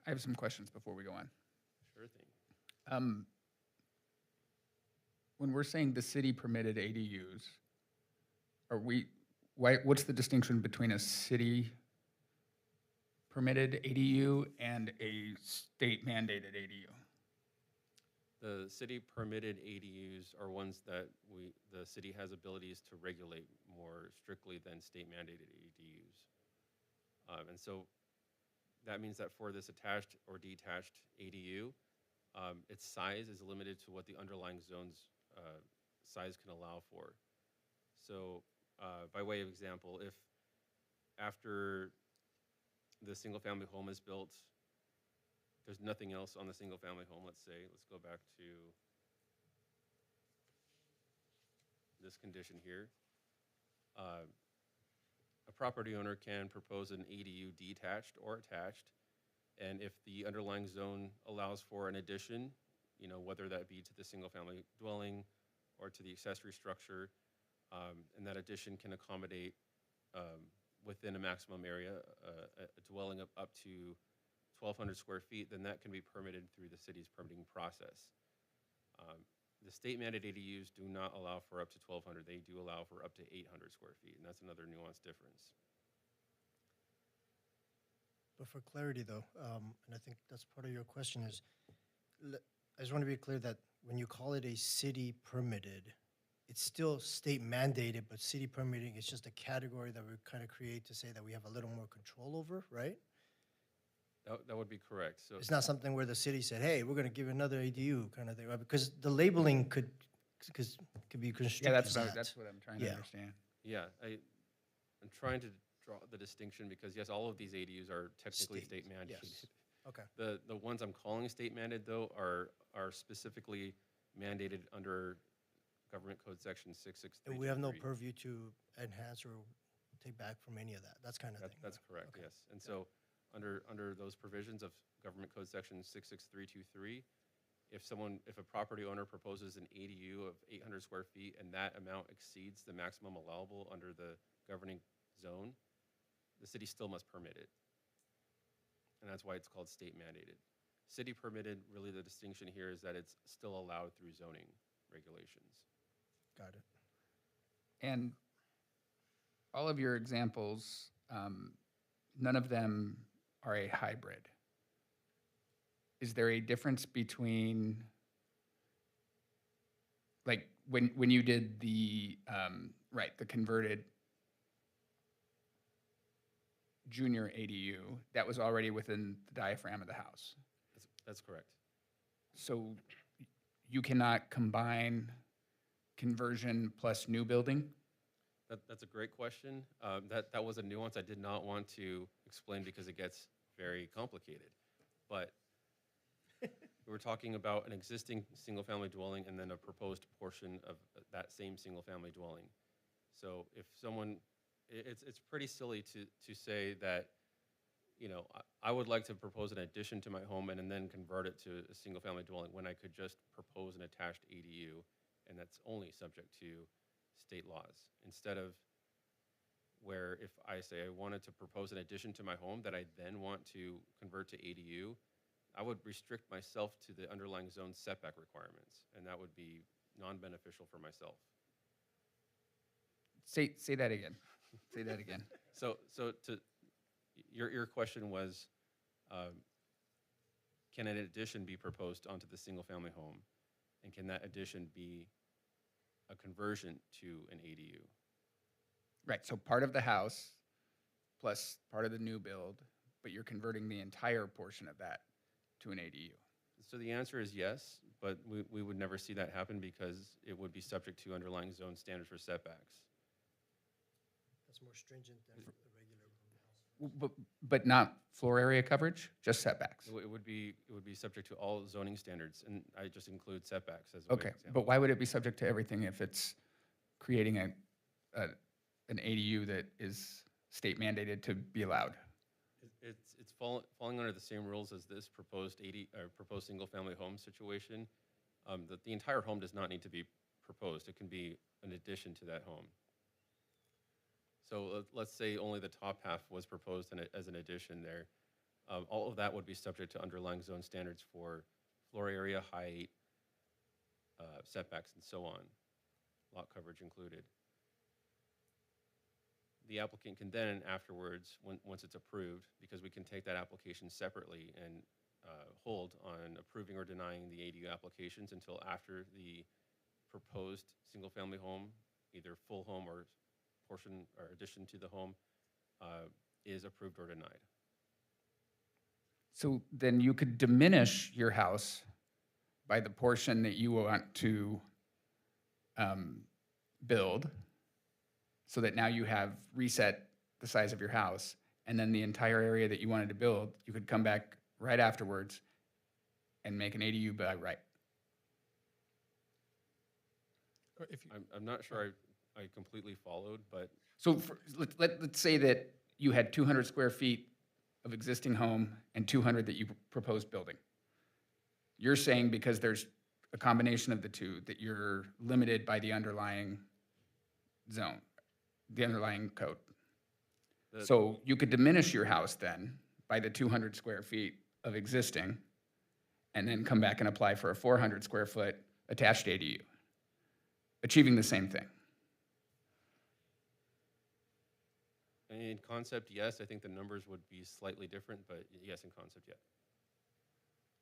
I have some questions before we go on.
Sure thing.
When we're saying the city permitted ADUs, what's the distinction between a city permitted ADU and a state mandated ADU?
The city permitted ADUs are ones that the city has abilities to regulate more strictly than state mandated ADUs. And so that means that for this attached or detached ADU, its size is limited to what the underlying zone's size can allow for. So By way of example, if after the single-family home is built, there's nothing else on the single-family home, let's say, let's go back to this condition here. A property owner can propose an ADU detached or attached, and if the underlying zone allows for an addition, you know, whether that be to the single-family dwelling or to the accessory structure, and that addition can accommodate within a maximum area a dwelling of up to 1,200 square feet, then that can be permitted through the city's permitting process. The state mandated ADUs do not allow for up to 1,200. They do allow for up to 800 square feet, and that's another nuanced difference.
But for clarity though, and I think that's part of your question is, I just want to be clear that when you call it a city permitted, it's still state mandated, but city permitting is just a category that we kind of create to say that we have a little more control over, right?
That would be correct. So
It's not something where the city said, hey, we're going to give another ADU kind of thing, right? Because the labeling could be construed
Yeah,
as that.
that's what I'm trying to
Yeah.
understand.
yeah, I'm trying to draw the distinction because yes, all of these ADUs are technically state mandated.
Yes. Okay.
The ones I'm calling state mandated though are specifically mandated under Government Code Section 663.
And we have no purview to enhance or take back from any of that. That's kind of thing.
That's correct,
Okay.
yes. And so under those provisions of Government Code Section 66323, if a property owner proposes an ADU of 800 square feet and that amount exceeds the maximum allowable under the governing zone, the city still must permit it. And that's why it's called state mandated. City permitted, really the distinction here is that it's still allowed through zoning regulations.
Got it.
And all of your examples, none of them are a hybrid. Is there a difference between, like, when you did the, the converted junior ADU, that was already within the diaphragm of the house?
That's correct.
So you cannot combine conversion plus new building?
That's a great question. That was a nuance I did not want to explain because it gets very complicated. But we're talking about an existing single-family dwelling and then a proposed portion of that same single-family dwelling. So if someone, it's pretty silly to say that, you know, I would like to propose an addition to my home and then convert it to a single-family dwelling when I could just propose an attached ADU, and that's only subject to state laws. Instead of where if I say I wanted to propose an addition to my home that I then want to convert to ADU, I would restrict myself to the underlying zone setback requirements, and that would be non-beneficial for myself.
Say that again. Say that again.
So to your question was, can an addition be proposed onto the single-family home, and can that addition be a conversion to an ADU?
Right, so part of the house plus part of the new build, but you're converting the entire portion of that to an ADU.
So the answer is yes, but we would never see that happen because it would be subject to underlying zone standards for setbacks.
That's more stringent than the regular house.
But not floor area coverage, just setbacks?
It would be subject to all zoning standards, and I just include setbacks as a way of
Okay,
example.
but why would it be subject to everything if it's creating an ADU that is state mandated to be allowed?
It's falling under the same rules as this proposed proposed single-family home situation. The entire home does not need to be proposed. It can be an addition to that home. So let's say only the top half was proposed as an addition there. All of that would be subject to underlying zone standards for floor area, height, setbacks, and so on, lot coverage included. The applicant can then afterwards, once it's approved, because we can take that application separately and hold on approving or denying the ADU applications until after the proposed single-family home, either full home or portion or addition to the home, is approved or denied.
So then you could diminish your house by the portion that you want to build, so that now you have reset the size of your house, and then the entire area that you wanted to build, you could come back right afterwards and make an ADU by right.
Or if you,
I'm not sure I completely followed, but
So let's say that you had 200 square feet of existing home and 200 that you proposed building. You're saying because there's a combination of the two that you're limited by the underlying zone, the underlying code.
the-
So you could diminish your house then by the 200 square feet of existing and then come back and apply for a 400 square foot attached ADU, achieving the same thing.
in concept, yes, I think the numbers would be slightly different, but yes, in concept, yeah.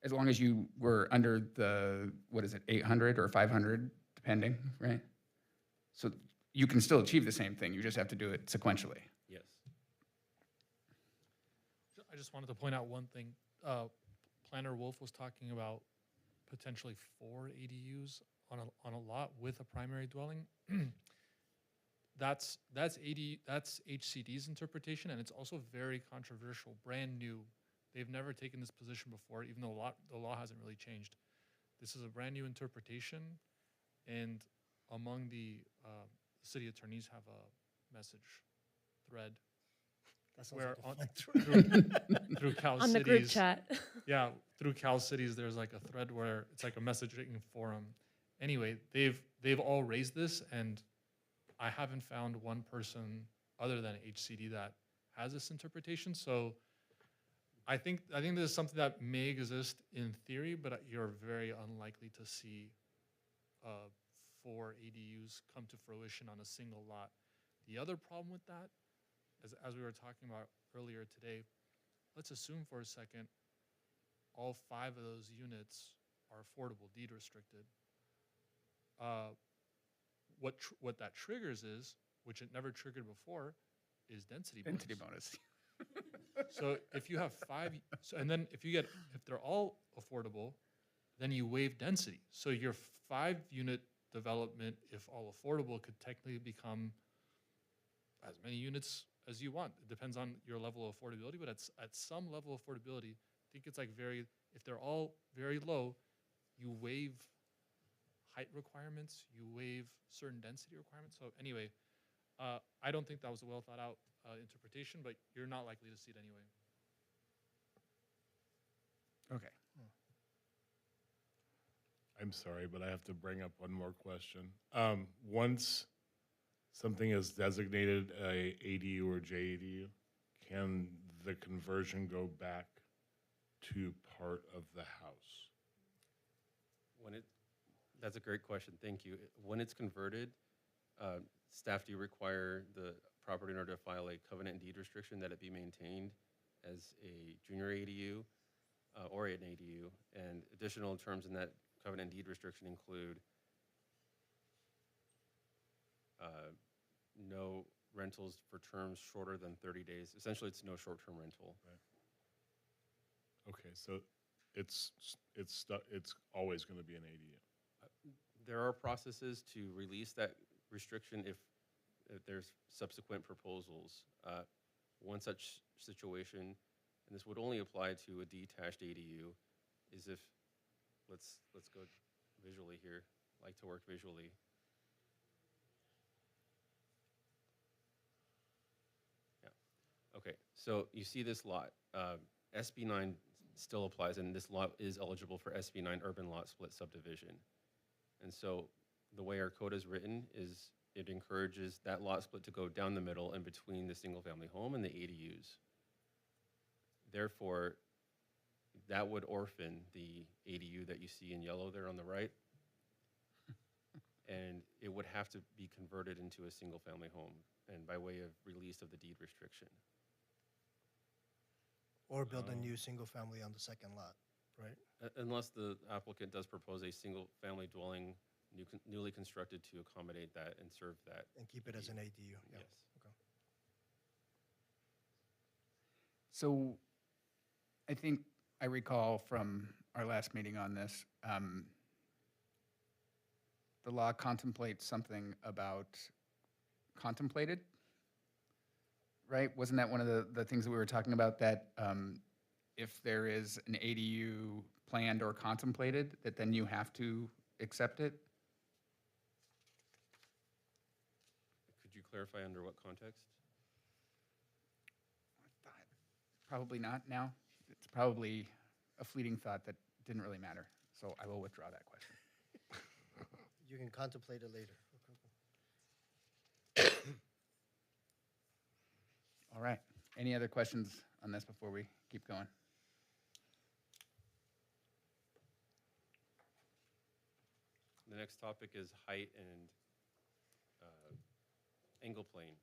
As long as you were under the, what is it, 800 or 500, depending, right? So you can still achieve the same thing, you just have to do it sequentially.
Yes.
I just wanted to point out one thing. Planner Wolf was talking about potentially 4 ADUs on a lot with a primary dwelling. That's HCD's interpretation, and it's also very controversial, brand new. They've never taken this position before, even though the law hasn't really changed. This is a brand new interpretation, and among the city attorneys have a message thread
That sounds
where
like a
on,
fun
through Cal
On the
Cities,
group chat.
yeah, through Cal Cities, there's like a thread where it's like a messaging forum. Anyway, they've all raised this, and I haven't found one person other than HCD that has this interpretation. So I think this is something that may exist in theory, but you're very unlikely to see 4 ADUs come to fruition on a single lot. The other problem with that, as we were talking about earlier today, let's assume for a second all 5 of those units are affordable, deed restricted. What that triggers is, which it never triggered before, is density bonus.
Density bonus.
So if you have 5, and then if they're all affordable, then you waive density. So your 5-unit development, if all affordable, could technically become as many units as you want. It depends on your level of affordability, but at some level of affordability, I think it's like if they're all very low, you waive height requirements, you waive certain density requirements. So anyway, I don't think that was a well thought out interpretation, but you're not likely to see it anyway.
Okay.
I'm sorry, but I have to bring up one more question. Once something is designated a ADU or JADU, can the conversion go back to part of the house?
That's a great question, thank you. When it's converted, staff do require the property owner to file a covenant and deed restriction that it be maintained as a junior ADU or an ADU. And additional terms in that covenant and deed restriction include no rentals for terms shorter than 30 days. Essentially, it's no short-term rental.
Right. Okay, so it's always going to be an ADU.
There are processes to release that restriction if there's subsequent proposals. One such situation, and this would only apply to a detached ADU, is if, let's go visually here, I like to work visually. Yeah, okay, so you see this lot, SB 9 still applies, and this lot is eligible for SB 9 urban lot split subdivision. And so the way our code is written is it encourages that lot split to go down the middle and between the single family home and the ADUs. Therefore, that would orphan the ADU that you see in yellow there on the right. And it would have to be converted into a single family home and by way of release of the deed restriction.
Or build a new single family on the second lot, right?
Unless the applicant does propose a single-family dwelling newly constructed to accommodate that and serve that.
And keep it as an ADU, yeah.
Yes.
Okay.
So I think I recall from our last meeting on this, the law contemplates something about contemplated, right? Wasn't that one of the things that we were talking about, that if there is an ADU planned or contemplated, that then you have to accept it?
Could you clarify under what context?
Probably not now. It's probably a fleeting thought that didn't really matter. So I will withdraw that question.
You can contemplate it later.
All right. Any other questions on this before we keep going?
The next topic is height and angle plane.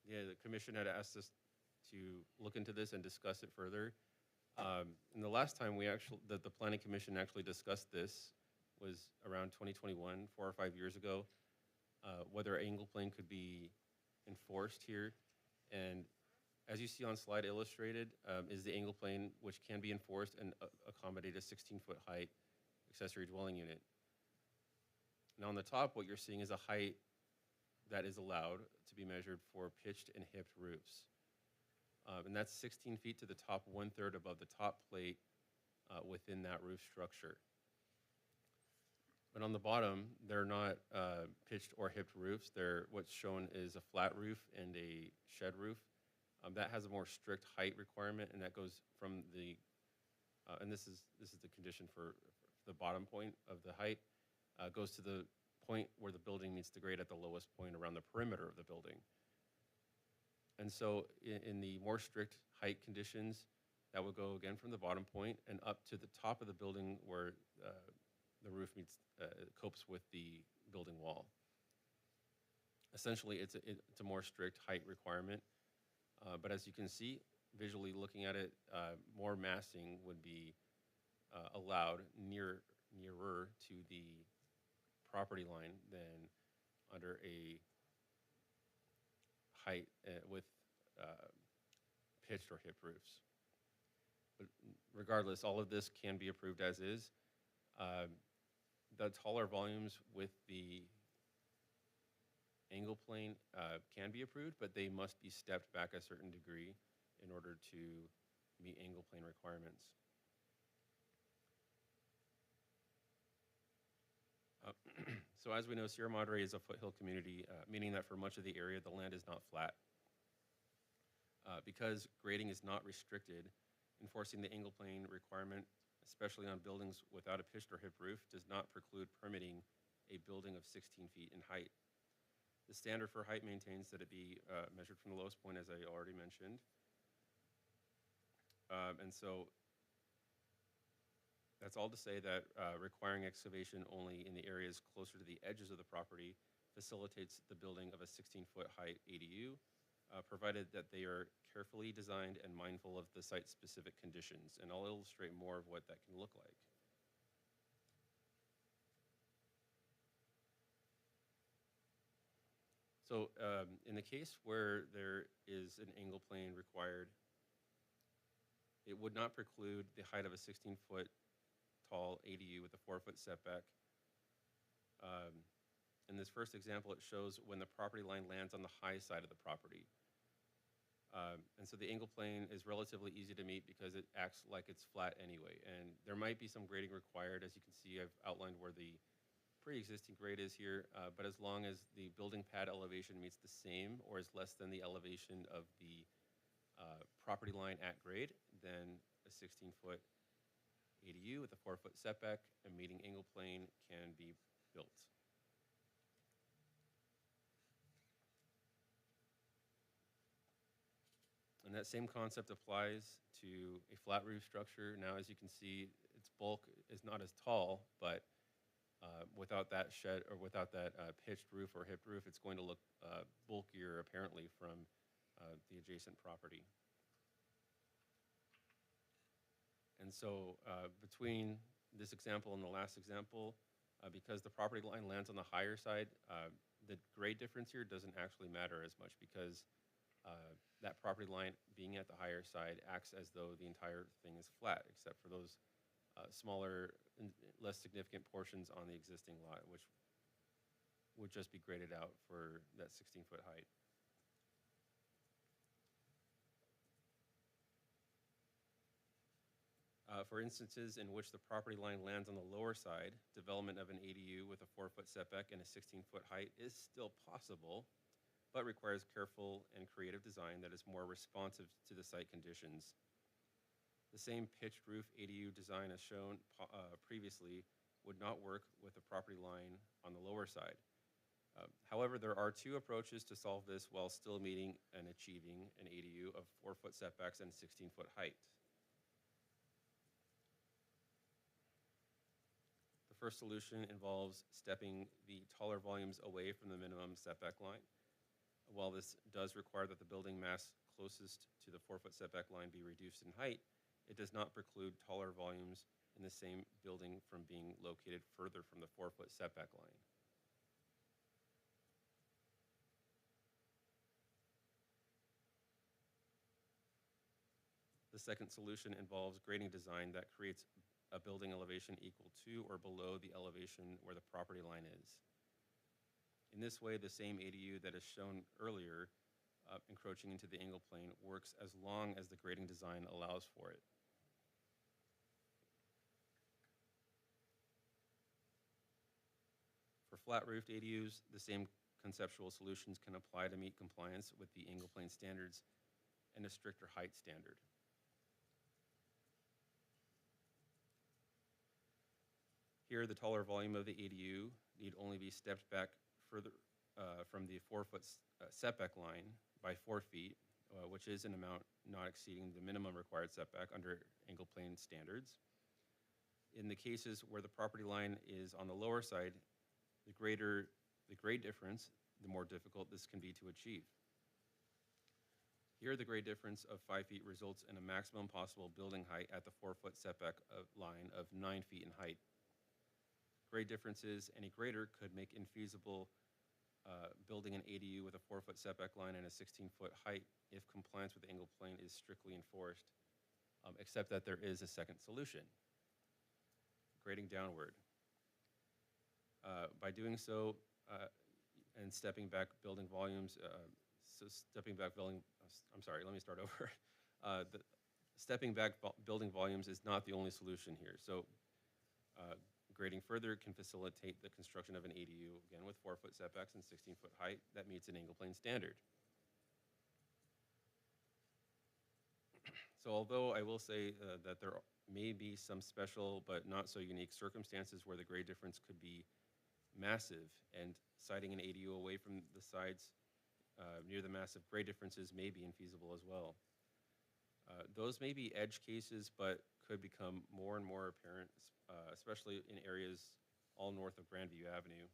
Yeah, the commission had asked us to look into this and discuss it further. And the last time the planning commission actually discussed this was around 2021, 4 or 5 years ago, whether angle plane could be enforced here. And as you see on slide illustrated, is the angle plane, which can be enforced and accommodate a 16-foot height accessory dwelling unit. Now on the top, what you're seeing is a height that is allowed to be measured for pitched and hipped roofs. And that's 16 feet to the top, 1/3 above the top plate within that roof structure. But on the bottom, they're not pitched or hipped roofs. What's shown is a flat roof and a shed roof. That has a more strict height requirement, and that goes from the, and this is the condition for the bottom point of the height, goes to the point where the building meets the grade at the lowest point around the perimeter of the building. And so in the more strict height conditions, that would go again from the bottom point and up to the top of the building where the roof copes with the building wall. Essentially, it's a more strict height requirement. But as you can see, visually looking at it, more massing would be allowed nearer to the property line than under a height with pitched or hipped roofs. But regardless, all of this can be approved as is. The taller volumes with the angle plane can be approved, but they must be stepped back a certain degree in order to meet angle plane requirements. So as we know, Sierra Madre is a foothill community, meaning that for much of the area, the land is not flat. Because grading is not restricted, enforcing the angle plane requirement, especially on buildings without a pitched or hipped roof, does not preclude permitting a building of 16 feet in height. The standard for height maintains that it be measured from the lowest point, as I already mentioned. And so that's all to say that requiring excavation only in the areas closer to the edges of the property facilitates the building of a 16-foot height ADU, provided that they are carefully designed and mindful of the site-specific conditions. And I'll illustrate more of what that can look like. So in the case where there is an angle plane required, it would not preclude the height of a 16-foot tall ADU with a 4-foot setback. In this first example, it shows when the property line lands on the high side of the property. And so the angle plane is relatively easy to meet because it acts like it's flat anyway. And there might be some grading required. As you can see, I've outlined where the pre-existing grade is here, but as long as the building pad elevation meets the same or is less than the elevation of the property line at grade, then a 16-foot ADU with a 4-foot setback and meeting angle plane can be built. And that same concept applies to a flat roof structure. Now, as you can see, its bulk is not as tall, but without that shed or without that pitched roof or hipped roof, it's going to look bulkier apparently from the adjacent property. And so between this example and the last example, because the property line lands on the higher side, the grade difference here doesn't actually matter as much because that property line being at the higher side acts as though the entire thing is flat, except for those smaller, less significant portions on the existing lot, which would just be graded out for that 16-foot height. For instances in which the property line lands on the lower side, development of an ADU with a 4-foot setback and a 16-foot height is still possible, but requires careful and creative design that is more responsive to the site conditions. The same pitched roof ADU design as shown previously would not work with a property line on the lower side. However, there are two approaches to solve this while still meeting and achieving an ADU of 4-foot setbacks and 16-foot height. The first solution involves stepping the taller volumes away from the minimum setback line. While this does require that the building mass closest to the 4-foot setback line be reduced in height, it does not preclude taller volumes in the same building from being located further from the 4-foot setback line. The second solution involves grading design that creates a building elevation equal to or below the elevation where the property line is. In this way, the same ADU that is shown earlier, encroaching into the angle plane, works as long as the grading design allows for it. For flat-roofed ADUs, the same conceptual solutions can apply to meet compliance with the angle plane standards and a stricter height standard. Here, the taller volume of the ADU need only be stepped back further from the 4-foot setback line by 4 feet, which is an amount not exceeding the minimum required setback under angle plane standards. In the cases where the property line is on the lower side, the greater the grade difference, the more difficult this can be to achieve. Here, the grade difference of 5 feet results in a maximum possible building height at the 4-foot setback line of 9 feet in height. Grade differences any greater could make infeasible building an ADU with a 4-foot setback line and a 16-foot height if compliance with the angle plane is strictly enforced, except that there is a second solution, grading downward. By doing so and stepping back building volumes, stepping back building volumes is not the only solution here. So grading further can facilitate the construction of an ADU, again, with 4-foot setbacks and 16-foot height that meets an angle plane standard. So although I will say that there may be some special but not so unique circumstances where the grade difference could be massive, and siting an ADU away from the sides near the massive grade differences may be infeasible as well. Those may be edge cases, but could become more and more apparent, especially in areas all north of Grandview Avenue,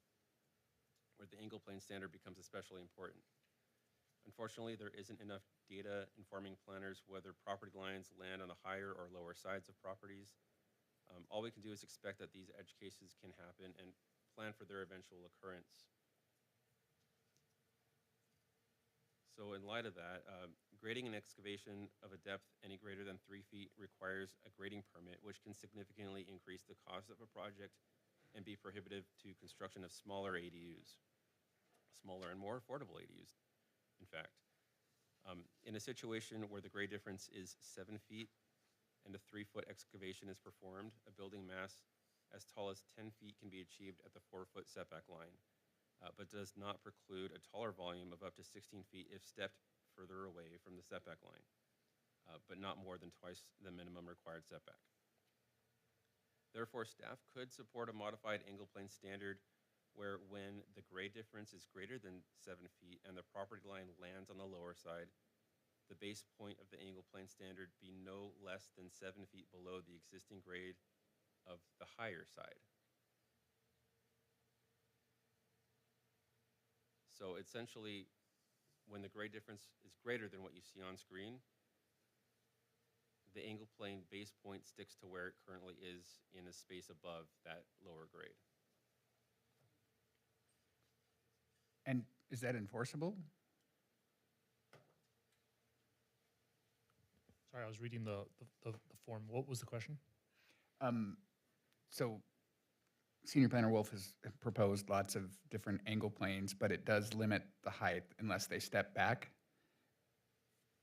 where the angle plane standard becomes especially important. Unfortunately, there isn't enough data informing planners whether property lines land on the higher or lower sides of properties. All we can do is expect that these edge cases can happen and plan for their eventual occurrence. So in light of that, grading an excavation of a depth any greater than 3 feet requires a grading permit, which can significantly increase the cost of a project and be prohibitive to construction of smaller ADUs, smaller and more affordable ADUs, in fact. In a situation where the grade difference is 7 feet and a 3-foot excavation is performed, a building mass as tall as 10 feet can be achieved at the 4-foot setback line, but does not preclude a taller volume of up to 16 feet if stepped further away from the setback line, but not more than twice the minimum required setback. Therefore, staff could support a modified angle plane standard where when the grade difference is greater than 7 feet and the property line lands on the lower side, the base point of the angle plane standard be no less than 7 feet below the existing grade of the higher side. So essentially, when the grade difference is greater than what you see on screen, the angle plane base point sticks to where it currently is in a space above that lower grade.
And is that enforceable?
Sorry, I was reading the form. What was the question?
So Senior Planner Wolf has proposed lots of different angle planes, but it does limit the height unless they step back.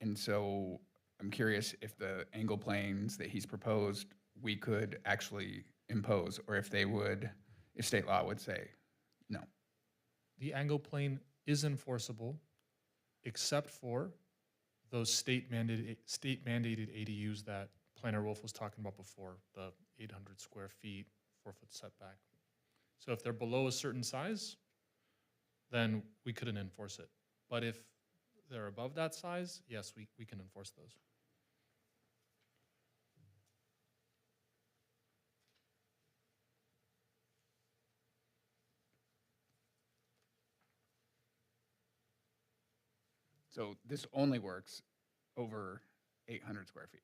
And so I'm curious if the angle planes that he's proposed, we could actually impose, or if they would, if state law would say, no.
The angle plane is enforceable, except for those state-mandated ADUs that Planner Wolf was talking about before, the 800 square feet, 4-foot setback. So if they're below a certain size, then we couldn't enforce it. But if they're above that size, yes, we can enforce those.
So this only works over 800 square feet,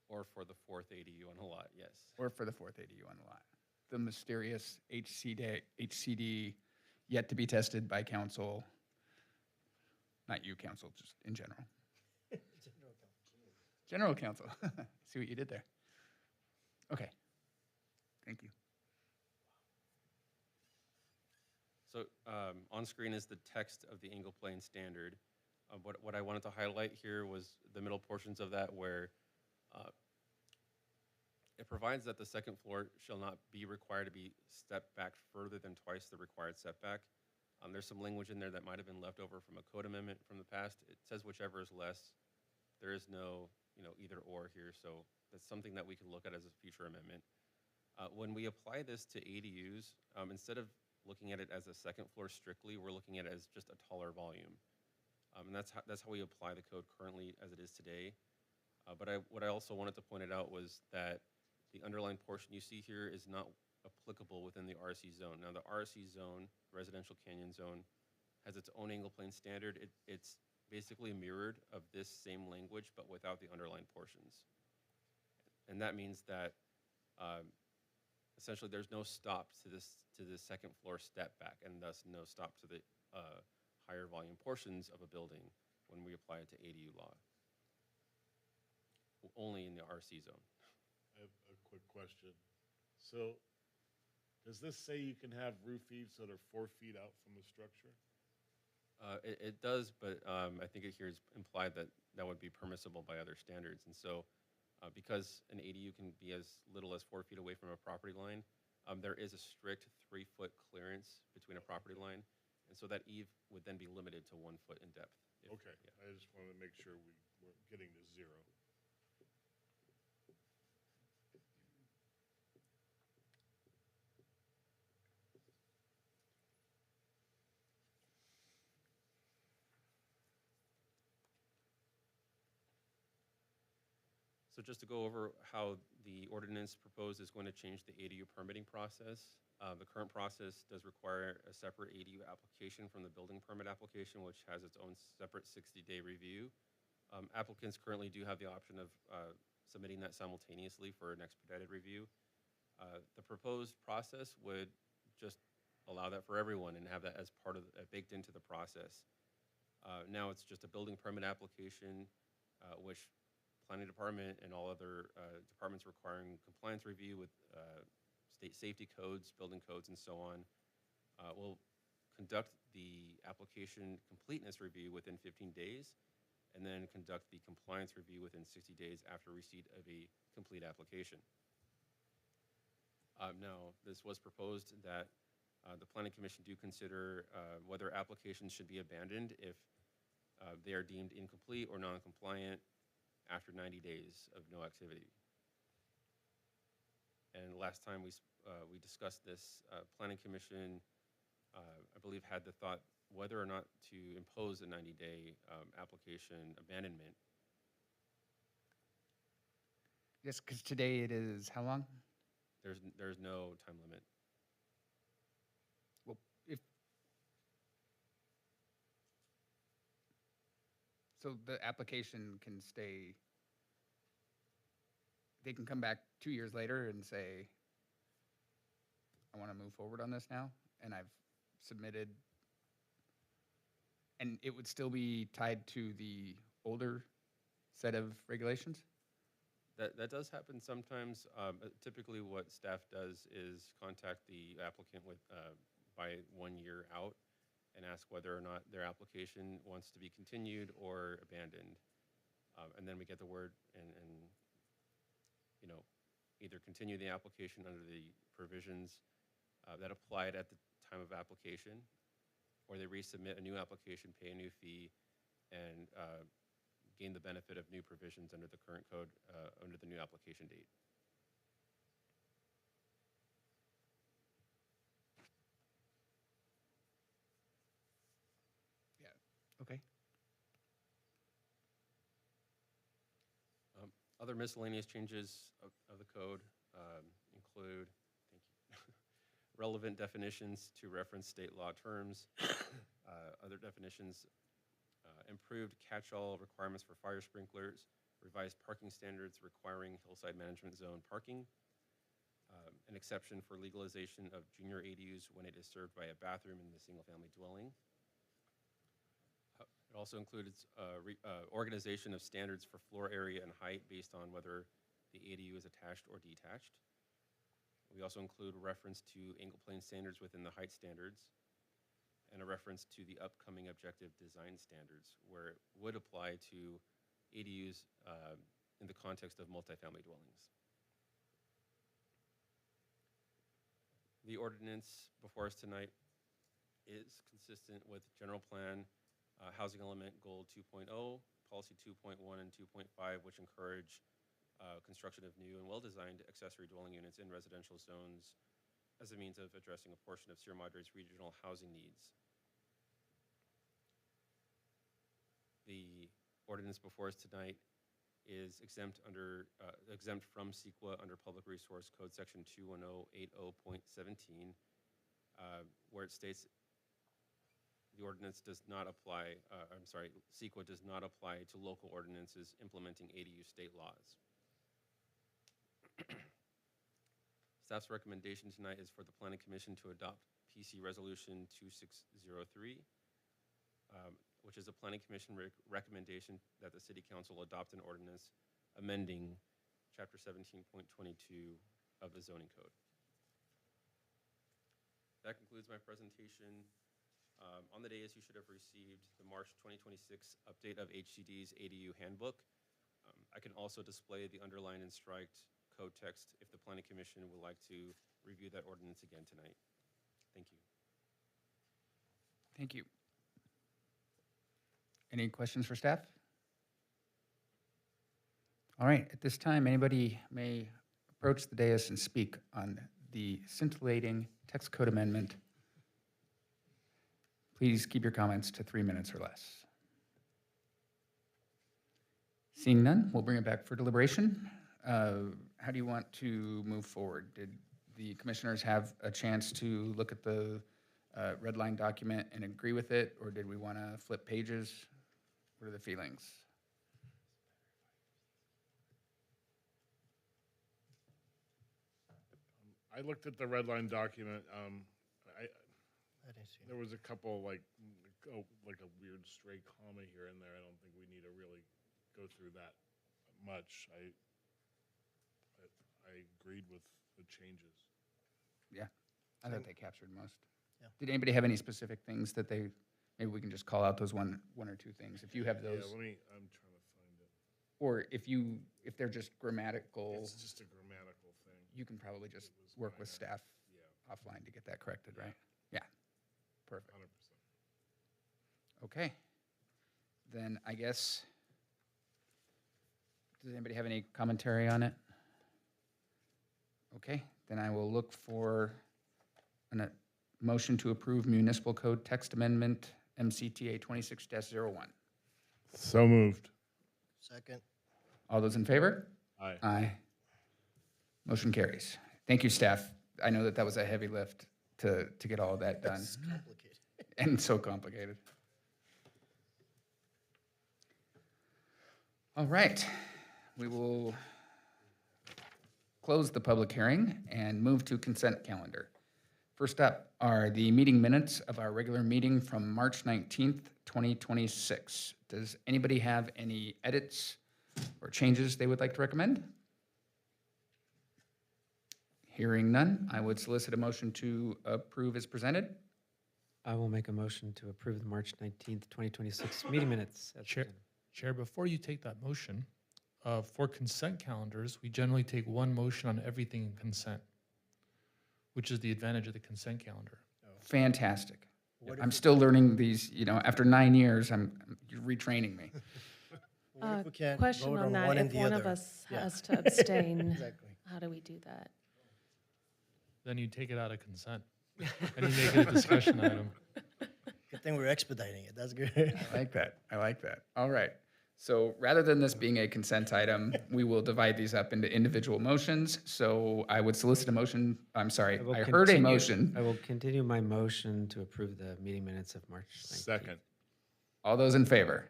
Or for the fourth ADU on a lot, yes.
or for the fourth ADU on the lot. The mysterious HCD yet to be tested by council, not you, council, just in general. General counsel. See what you did there. Okay. Thank you.
So on screen is the text of the angle plane standard. What I wanted to highlight here was the middle portions of that where it provides that the second floor shall not be required to be stepped back further than twice the required setback. There's some language in there that might have been left over from a code amendment from the past. It says whichever is less. There is no, either or here, so that's something that we can look at as a future amendment. When we apply this to ADUs, instead of looking at it as a second floor strictly, we're looking at it as just a taller volume. And that's how we apply the code currently as it is today. But what I also wanted to point it out was that the underlying portion you see here is not applicable within the RC zone. Now, the RC zone, residential canyon zone, has its own angle plane standard. It's basically mirrored of this same language, but without the underlying portions. And that means that essentially there's no stop to this second floor step back, and thus no stop to the higher volume portions of a building when we apply it to ADU law. Only in the RC zone.
I have a quick question. So does this say you can have roof eaves that are 4 feet out from the structure?
It does, but I think it here is implied that that would be permissible by other standards. And so because an ADU can be as little as 4 feet away from a property line, there is a strict 3-foot clearance between a property line. And so that eave would then be limited to 1 foot in depth.
Okay, yeah. I just wanted to make sure we weren't getting to zero.
So just to go over how the ordinance proposed is going to change the ADU permitting process. The current process does require a separate ADU application from the building permit application, which has its own separate 60-day review. Applicants currently do have the option of submitting that simultaneously for an expedited review. The proposed process would just allow that for everyone and have that as part of baked into the process. Now it's just a building permit application, which planning department and all other departments requiring compliance review with state safety codes, building codes, and so on, will conduct the application completeness review within 15 days, and then conduct the compliance review within 60 days after receipt of a complete application. Now, this was proposed that the Planning Commission do consider whether applications should be abandoned if they are deemed incomplete or non-compliant after 90 days of no activity. And last time we discussed this, Planning Commission, I believe, had the thought whether or not to impose a 90-day application abandonment.
Yes, because today it is how long?
There's no time limit.
Well, so the application can stay, they can come back 2 years later and say, I want to move forward on this now, and I've submitted, and it would still be tied to the older set of regulations?
That does happen sometimes. Typically, what staff does is contact the applicant by 1 year out and ask whether or not their application wants to be continued or abandoned. And then we get the word and either continue the application under the provisions that applied at the time of application, or they resubmit a new application, pay a new fee, and gain the benefit of new provisions under the current code under the new application date.
Okay.
Other miscellaneous changes of the code include, thank you, relevant definitions to reference state law terms, other definitions, improved catch-all requirements for fire sprinklers, revised parking standards requiring hillside management zone parking, an exception for legalization of junior ADUs when it is served by a bathroom in the single-family dwelling. It also includes organization of standards for floor area and height based on whether the ADU is attached or detached. We also include reference to angle plane standards within the height standards, and a reference to the upcoming objective design standards, where it would apply to ADUs in the context of multifamily dwellings. The ordinance before us tonight is consistent with general plan, housing element goal 2.0, policy 2.1 and 2.5, which encourage construction of new and well-designed accessory dwelling units in residential zones as a means of addressing a portion of Sierra Madre's regional housing needs. The ordinance before us tonight is exempt from CEQA under Public Resource Code Section 21080.17, where it states the ordinance does not apply, CEQA does not apply to local ordinances implementing ADU state laws. Staff's recommendation tonight is for the Planning Commission to adopt PC Resolution 2603, which is a Planning Commission recommendation that the City Council adopt an ordinance amending Chapter 17.22 of the Zoning Code. That concludes my presentation. On the dais, you should have received the March 2026 update of HCD's ADU handbook. I can also display the underlined and striked code text if the Planning Commission would like to review that ordinance again tonight. Thank you.
Thank you. Any questions for staff? All right, at this time, anybody may approach the dais and speak on the scintillating text code amendment. Please keep your comments to 3 minutes or less. Seeing none, we'll bring it back for deliberation. How do you want to move forward? Did the commissioners have a chance to look at the red line document and agree with it, or did we want to flip pages? What are the feelings?
I looked at the red line document.
I didn't see it.
There was a couple like a weird stray comma here and there. I don't think we need to really go through that much. I agreed with the changes.
Yeah, I thought they captured most.
Yeah.
Did anybody have any specific things that they, maybe we can just call out those one or two things, if you have those.
Yeah, I'm trying to find it.
Or if they're just grammatical,
It's just a grammatical thing.
you can probably just
It was
work with
minor.
staff
Yeah,
offline to get that corrected, right? Yeah, perfect.
100%.
Okay. Then I guess, does anybody have any commentary on it? Okay, then I will look for a motion to approve municipal code text amendment MCTA 26-01.
So moved.
Second.
All those in favor?
Aye.
Aye. Motion carries. Thank you, staff. I know that was a heavy lift to get all of that done.
It's complicated.
And so complicated. All right, we will close the public hearing and move to consent calendar. First up are the meeting minutes of our regular meeting from March 19th, 2026. Does anybody have any edits or changes they would like to recommend? Hearing none, I would solicit a motion to approve as presented.
I will make a motion to approve the March 19th, 2026 meeting minutes. as
Chair,
presented.
Chair, before you take that motion, for consent calendars, we generally take one motion on everything in consent, which is the advantage of the consent calendar.
Fantastic.
What if
I'm
we-
still learning these, after 9 years, you're retraining me.
What if we can't
Question
vote
on
on
that,
one and
if
the
one of
other?
us
Yeah.
has to abstain,
Exactly.
how do we do that?
Then you take it out of consent and you make it a discussion item.
Good thing we're expediting it. That's good.
I like that. I like that. All right. So rather than this being a consent item, we will divide these up into individual motions. So I would solicit a motion, I'm sorry,
will
I heard a
continue-
motion.
I will continue my motion to approve the meeting minutes of March 19th.
Second.
All those in favor?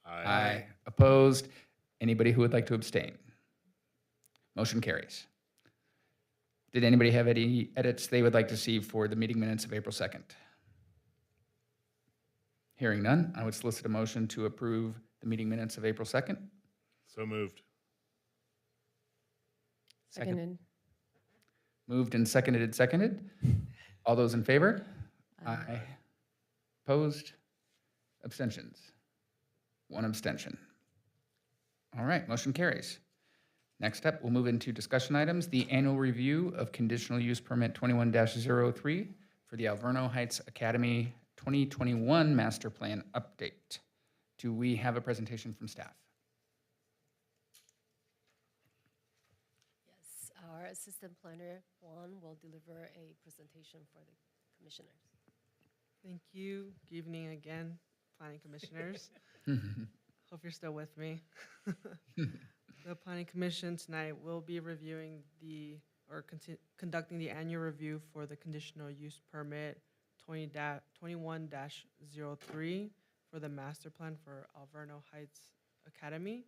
Aye.
Opposed? Anybody who would like to abstain? Motion carries. Did anybody have any edits they would like to see for the meeting minutes of April 2nd? Hearing none, I would solicit a motion to approve the meeting minutes of April 2nd.
So moved.
Seconded.
Moved and seconded. All those in favor? Aye. Opposed? Abstentions? One abstention. All right, motion carries. Next up, we'll move into discussion items. The annual review of conditional use permit 21-03 for the Alverno Heights Academy 2021 master plan update. Do we have a presentation from staff?
Yes, our assistant planner, Juan, will deliver a presentation for the commissioners.
Thank you. Good evening again, planning commissioners. Hope you're still with me. The planning commission tonight will be reviewing conducting the annual review for the conditional use permit 21-03 for the master plan for Alverno Heights Academy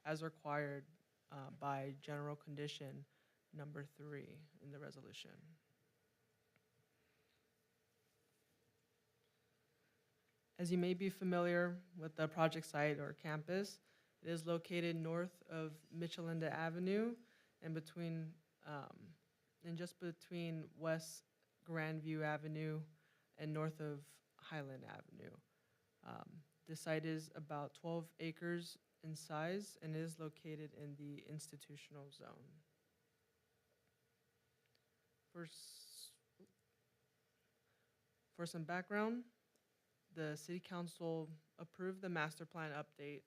as required by general condition number 3 in the resolution. As you may be familiar with the project site or campus, it is located north of Michelinda Avenue and just between West Grandview Avenue and north of Highland Avenue. The site is about 12 acres in size and is located in the institutional zone. For some background, the City Council approved the master plan update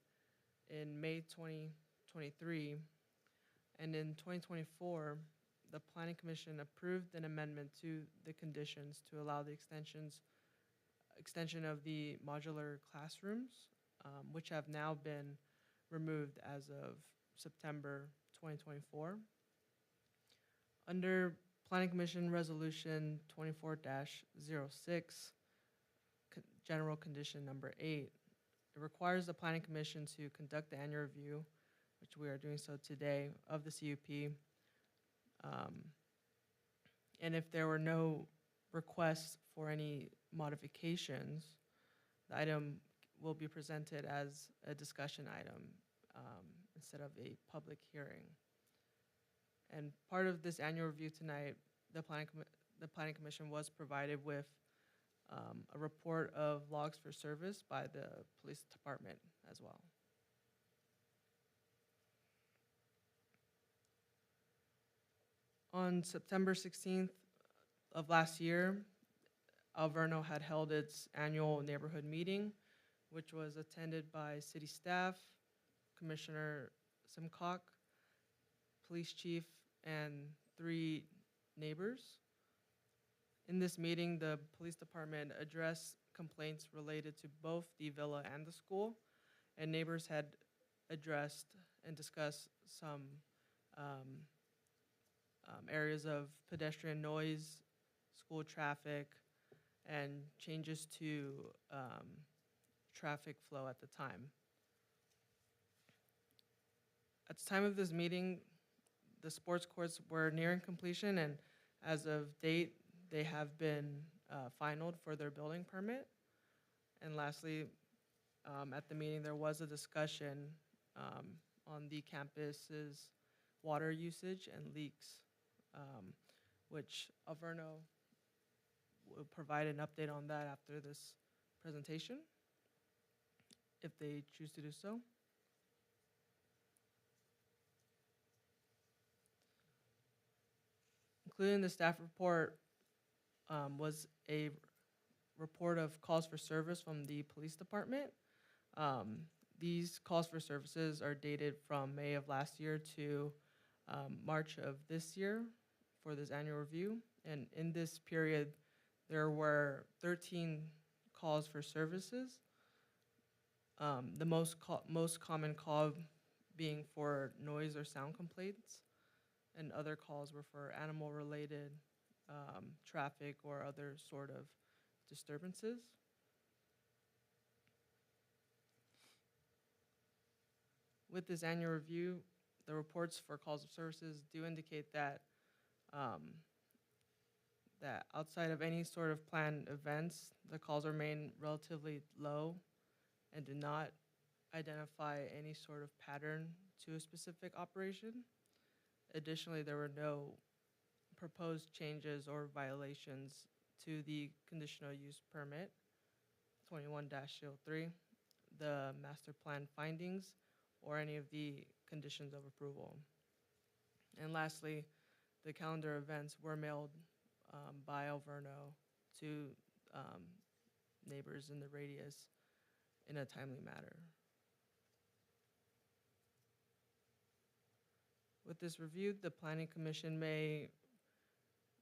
in May 2023, and in 2024, the Planning Commission approved an amendment to the conditions to allow the extension of the modular classrooms, which have now been removed as of September 2024. Under Planning Commission Resolution 24-06, General Condition Number 8, it requires the Planning Commission to conduct the annual review, which we are doing so today, of the CUP. And if there were no requests for any modifications, the item will be presented as a discussion item instead of a public hearing. And part of this annual review tonight, the Planning Commission was provided with a report of logs for service by the police department as well. On September 16th of last year, Alverno had held its annual neighborhood meeting, which was attended by city staff, Commissioner Simcock, police chief, and 3 neighbors. In this meeting, the police department addressed complaints related to both the villa and the school, and neighbors had addressed and discussed some areas of pedestrian noise, school traffic, and changes to traffic flow at the time. At the time of this meeting, the sports courts were nearing completion, and as of date, they have been finalized for their building permit. And lastly, at the meeting, there was a discussion on the campus's water usage and leaks, which Alverno will provide an update on that after this presentation, if they choose to do so. Included in the staff report was a report of calls for service from the police department. These calls for services are dated from May of last year to March of this year for this annual review. And in this period, there were 13 calls for services. The most common call being for noise or sound complaints, and other calls were for animal-related traffic or other sort of disturbances. With this annual review, the reports for calls of services do indicate that that outside of any sort of planned events, the calls remain relatively low and do not identify any sort of pattern to a specific operation. Additionally, there were no proposed changes or violations to the conditional use permit 21-03, the master plan findings, or any of the conditions of approval. And lastly, the calendar events were mailed by Alverno to neighbors in the radius in a timely manner. With this review, the Planning Commission may,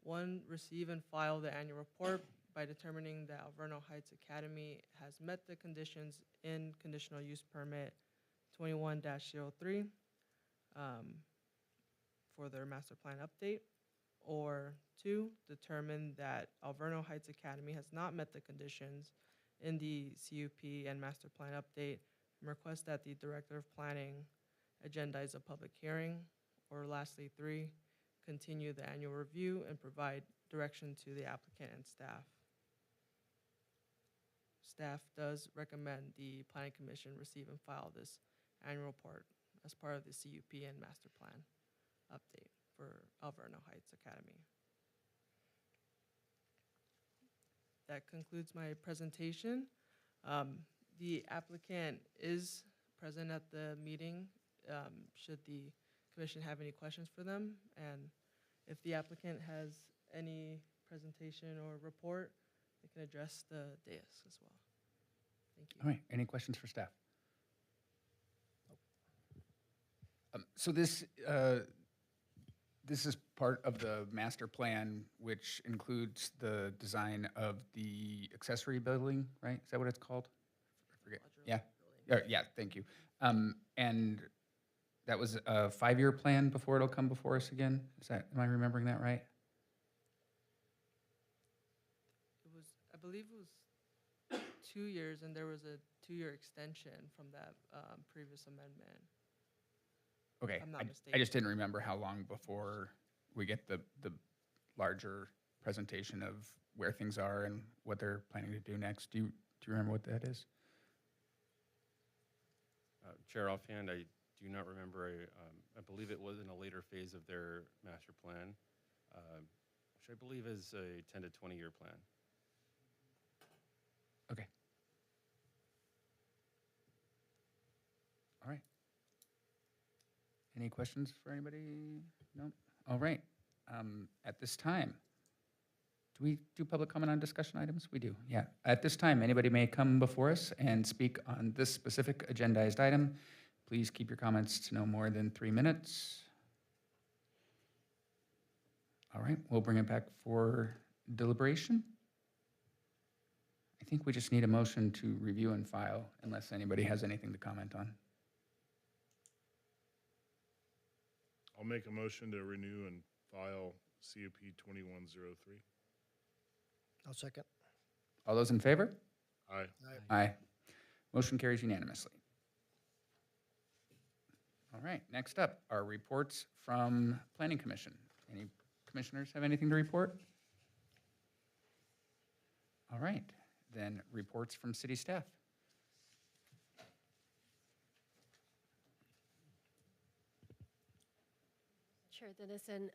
1, receive and file the annual report by determining that Alverno Heights Academy has met the conditions in conditional use permit 21-03 for their master plan update, or 2, determine that Alverno Heights Academy has not met the conditions in the CUP and master plan update, and request that the Director of Planning agendize a public hearing, or lastly 3, continue the annual review and provide direction to the applicant and staff. Staff does recommend the Planning Commission receive and file this annual report as part of the CUP and master plan update for Alverno Heights Academy. That concludes my presentation. The applicant is present at the meeting should the commission have any questions for them. And if the applicant has any presentation or report, they can address the dais as well. Thank you.
All right, any questions for staff? So this is part of the master plan, which includes the design of the accessory building, right? Is that what it's called? I forget. Yeah. Yeah, thank you. And that was a 5-year plan before it'll come before us again? Am I remembering that right?
It was, I believe it was 2 years, and there was a 2-year extension from that previous amendment.
Okay,
if I'm not
I
mistaken.
just didn't remember how long before we get the larger presentation of where things are and what they're planning to do next. Do you remember what that is?
Chair, offhand, I do not remember. I believe it was in a later phase of their master plan, which I believe is a 10 to 20-year plan.
Okay. All right. Any questions for anybody? No? All right. At this time, do we do public comment on discussion items? We do, yeah. At this time, anybody may come before us and speak on this specific agendized item. Please keep your comments to no more than 3 minutes. All right, we'll bring it back for deliberation. I think we just need a motion to review and file unless anybody has anything to comment on.
I'll make a motion to renew and file CUP 2103.
I'll second.
All those in favor?
Aye.
Aye. Motion carries unanimously. All right, next up are reports from Planning Commission. Any commissioners have anything to report? All right, then reports from city staff.
Chair Dennison,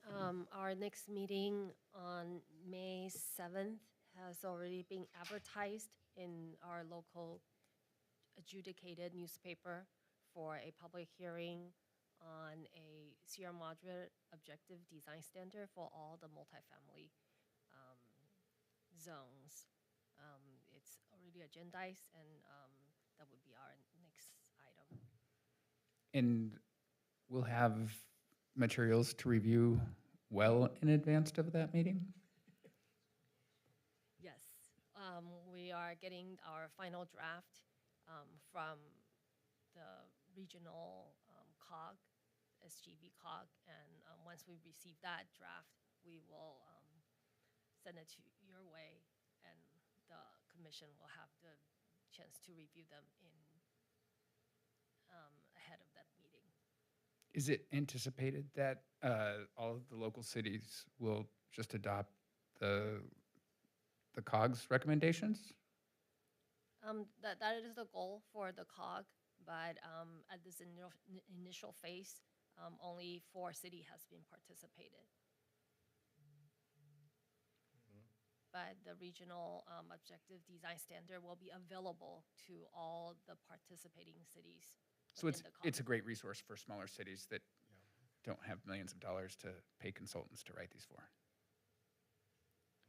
our next meeting on May 7th has already been advertised in our local adjudicated newspaper for a public hearing on a Sierra Madre objective design standard for all the multifamily zones. It's already agendized, and that would be our next item.
And we'll have materials to review well in advance of that meeting?
Yes, we are getting our final draft from the regional COG, SGV COG, and once we receive that draft, we will send it to your way, and the commission will have the chance to review them in ahead of that meeting.
Is it anticipated that all of the local cities will just adopt the COG's recommendations?
That is the goal for the COG, but at this initial phase, only 4 cities has been participated. But the regional objective design standard will be available to all the participating cities.
So
within the COG.
it's a great resource for smaller cities that don't have millions of dollars to pay consultants to write these for.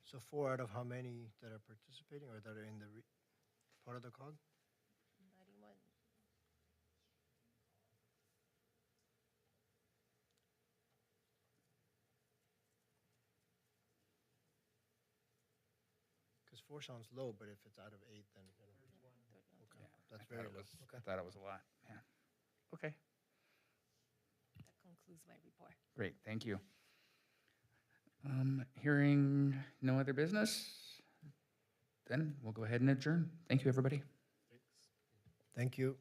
So 4 out of how many that are participating or that are in the part of the COG?
91.
Because 4 sounds low, but if it's out of 8, then, you know. Okay, that's
I
very
thought it
low.
was- I thought it was a lot, yeah. Okay,
That concludes my report.
great, thank you. Hearing no other business, then we'll go ahead and adjourn. Thank you, everybody.
Thanks.
Thank you.